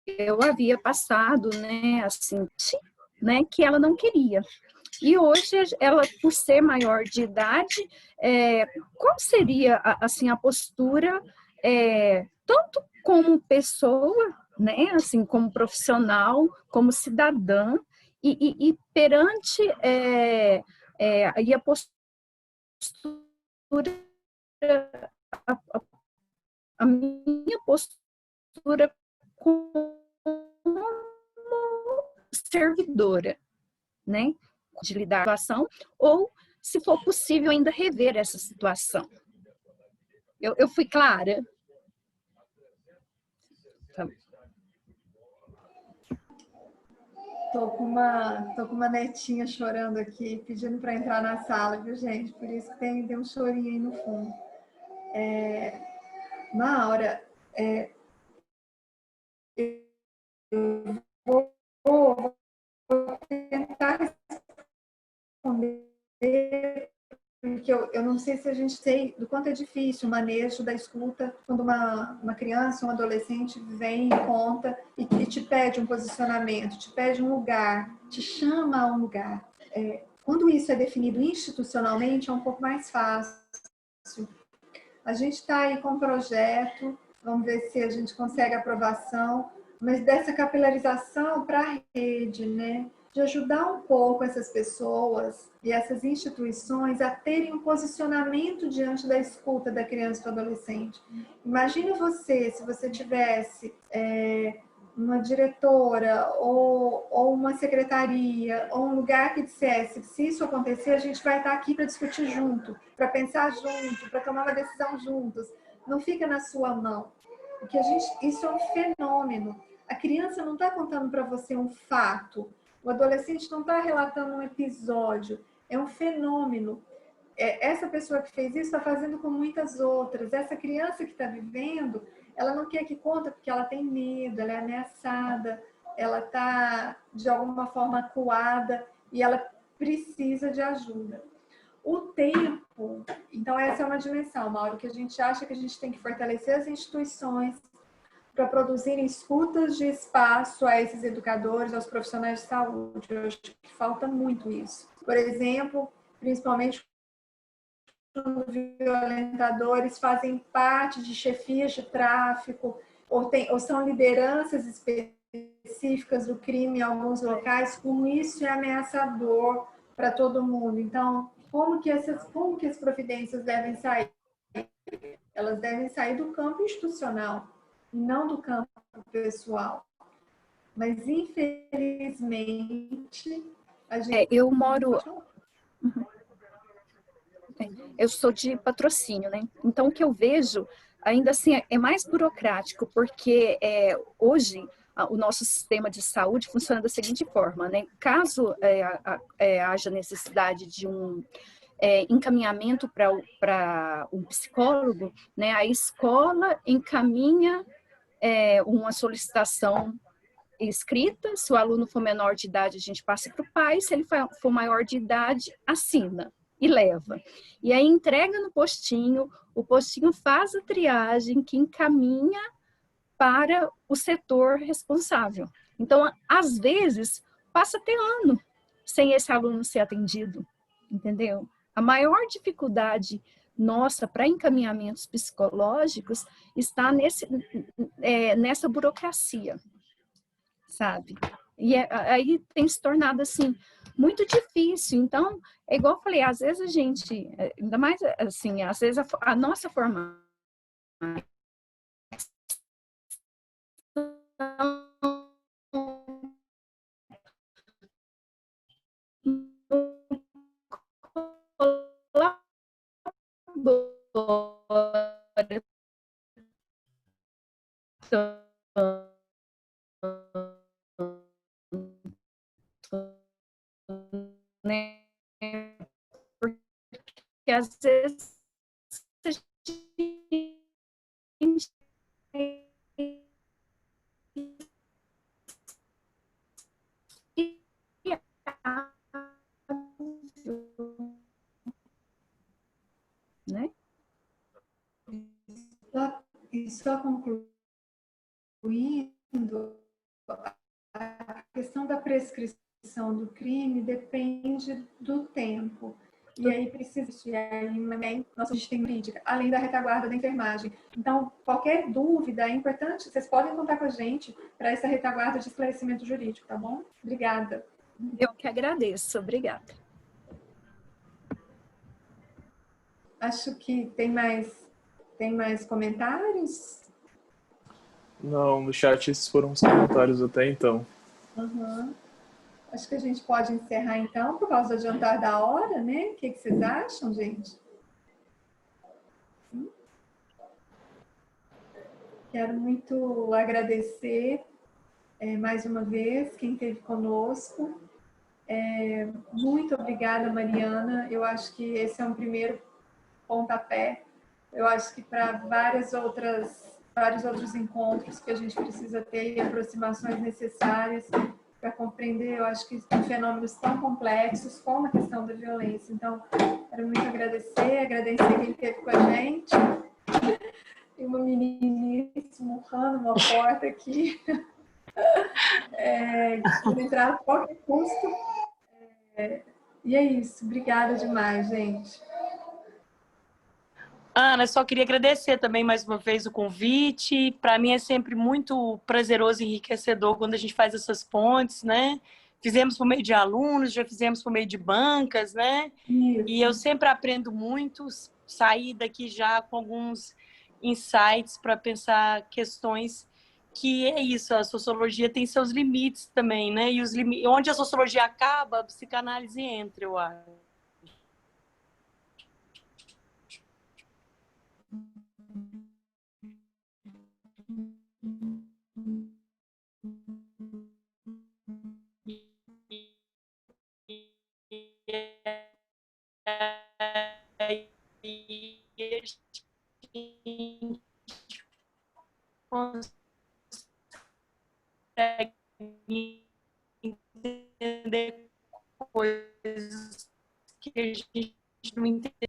eu havia passado, né, assim, né, que ela não queria. E hoje, ela, por ser maior de idade, qual seria, assim, a postura, tanto como pessoa, né, assim, como profissional, como cidadã, e perante e a postura, a minha postura como servidora, né, de lidar com a situação, ou se for possível ainda rever essa situação. Eu fui clara? Tô com uma netinha chorando aqui, pedindo para entrar na sala, viu, gente? Por isso que tem um chorinho aí no fundo. Maura, eu vou tentar responder, porque eu não sei se a gente tem do quanto é difícil o manejo da escuta quando uma criança, um adolescente vem e conta e te pede um posicionamento, te pede um lugar, te chama a um lugar. Quando isso é definido institucionalmente, é um pouco mais fácil. A gente está aí com um projeto, vamos ver se a gente consegue aprovação, mas dessa capilarização para a rede, né? De ajudar um pouco essas pessoas e essas instituições a terem um posicionamento diante da escuta da criança e do adolescente. Imagina você, se você tivesse uma diretora ou uma secretaria ou um lugar que dissesse que se isso acontecer, a gente vai estar aqui para discutir junto, para pensar junto, para tomar uma decisão juntos. Não fica na sua mão. Porque isso é um fenômeno. A criança não está contando para você um fato. O adolescente não está relatando um episódio. É um fenômeno. Essa pessoa que fez isso está fazendo com muitas outras. Essa criança que está vivendo, ela não quer que conta porque ela tem medo, ela é ameaçada, ela está, de alguma forma, acuada e ela precisa de ajuda. O tempo, então essa é uma dimensão, Mauro, que a gente acha que a gente tem que fortalecer as instituições para produzirem escutas de espaço a esses educadores, aos profissionais de saúde. Eu acho que falta muito isso. Por exemplo, principalmente quando violentadores fazem parte de chefias de tráfico ou são lideranças específicas do crime em alguns locais, como isso é ameaçador para todo mundo. Então, como que as providências devem sair? Elas devem sair do campo institucional, não do campo pessoal. Mas, infelizmente, a gente... Eu moro... Eu sou de patrocínio, né? Então, o que eu vejo, ainda assim, é mais burocrático, porque hoje o nosso sistema de saúde funciona da seguinte forma, né? Caso haja necessidade de um encaminhamento para um psicólogo, né? A escola encaminha uma solicitação escrita, se o aluno for menor de idade, a gente passa para o pai, se ele for maior de idade, assina e leva. E aí entrega no postinho, o postinho faz a triagem que encaminha para o setor responsável. Então, às vezes, passa até ano sem esse aluno ser atendido, entendeu? A maior dificuldade nossa para encaminhamentos psicológicos está nessa burocracia, sabe? E aí tem se tornado, assim, muito difícil. Então, é igual eu falei, às vezes a gente, ainda mais, assim, às vezes a nossa formação né? Porque às vezes a gente né? E só concluindo, a questão da prescrição do crime depende do tempo. E aí precisa existir aí nossa sistema jurídica, além da retaguarda da enfermagem. Então, qualquer dúvida é importante, vocês podem contar com a gente para essa retaguarda de esclarecimento jurídico, tá bom? Obrigada. Eu que agradeço, obrigada. Acho que tem mais comentários? Não, no chat esses foram os comentários até então. Uhum. Acho que a gente pode encerrar então, por causa do adiantar da hora, né? O que vocês acham, gente? Quero muito agradecer mais uma vez quem esteve conosco. Muito obrigada, Mariana. Eu acho que esse é um primeiro pontapé. Eu acho que para vários outros encontros que a gente precisa ter e aproximações necessárias para compreender, eu acho que fenômenos tão complexos como a questão da violência. Então, quero muito agradecer quem esteve com a gente. Tem uma menininha esmurrando uma porta aqui. Que entrar a qualquer custo. E é isso. Obrigada demais, gente. Ana, só queria agradecer também mais uma vez o convite. Para mim é sempre muito prazeroso e enriquecedor quando a gente faz essas pontes, né? Fizemos por meio de alunos, já fizemos por meio de bancas, né? Isso. E eu sempre aprendo muito, sair daqui já com alguns insights para pensar questões que é isso, a sociologia tem seus limites também, né? E onde a sociologia acaba, a psicanálise entra, eu acho. E a gente consegue entender coisas que a gente não entende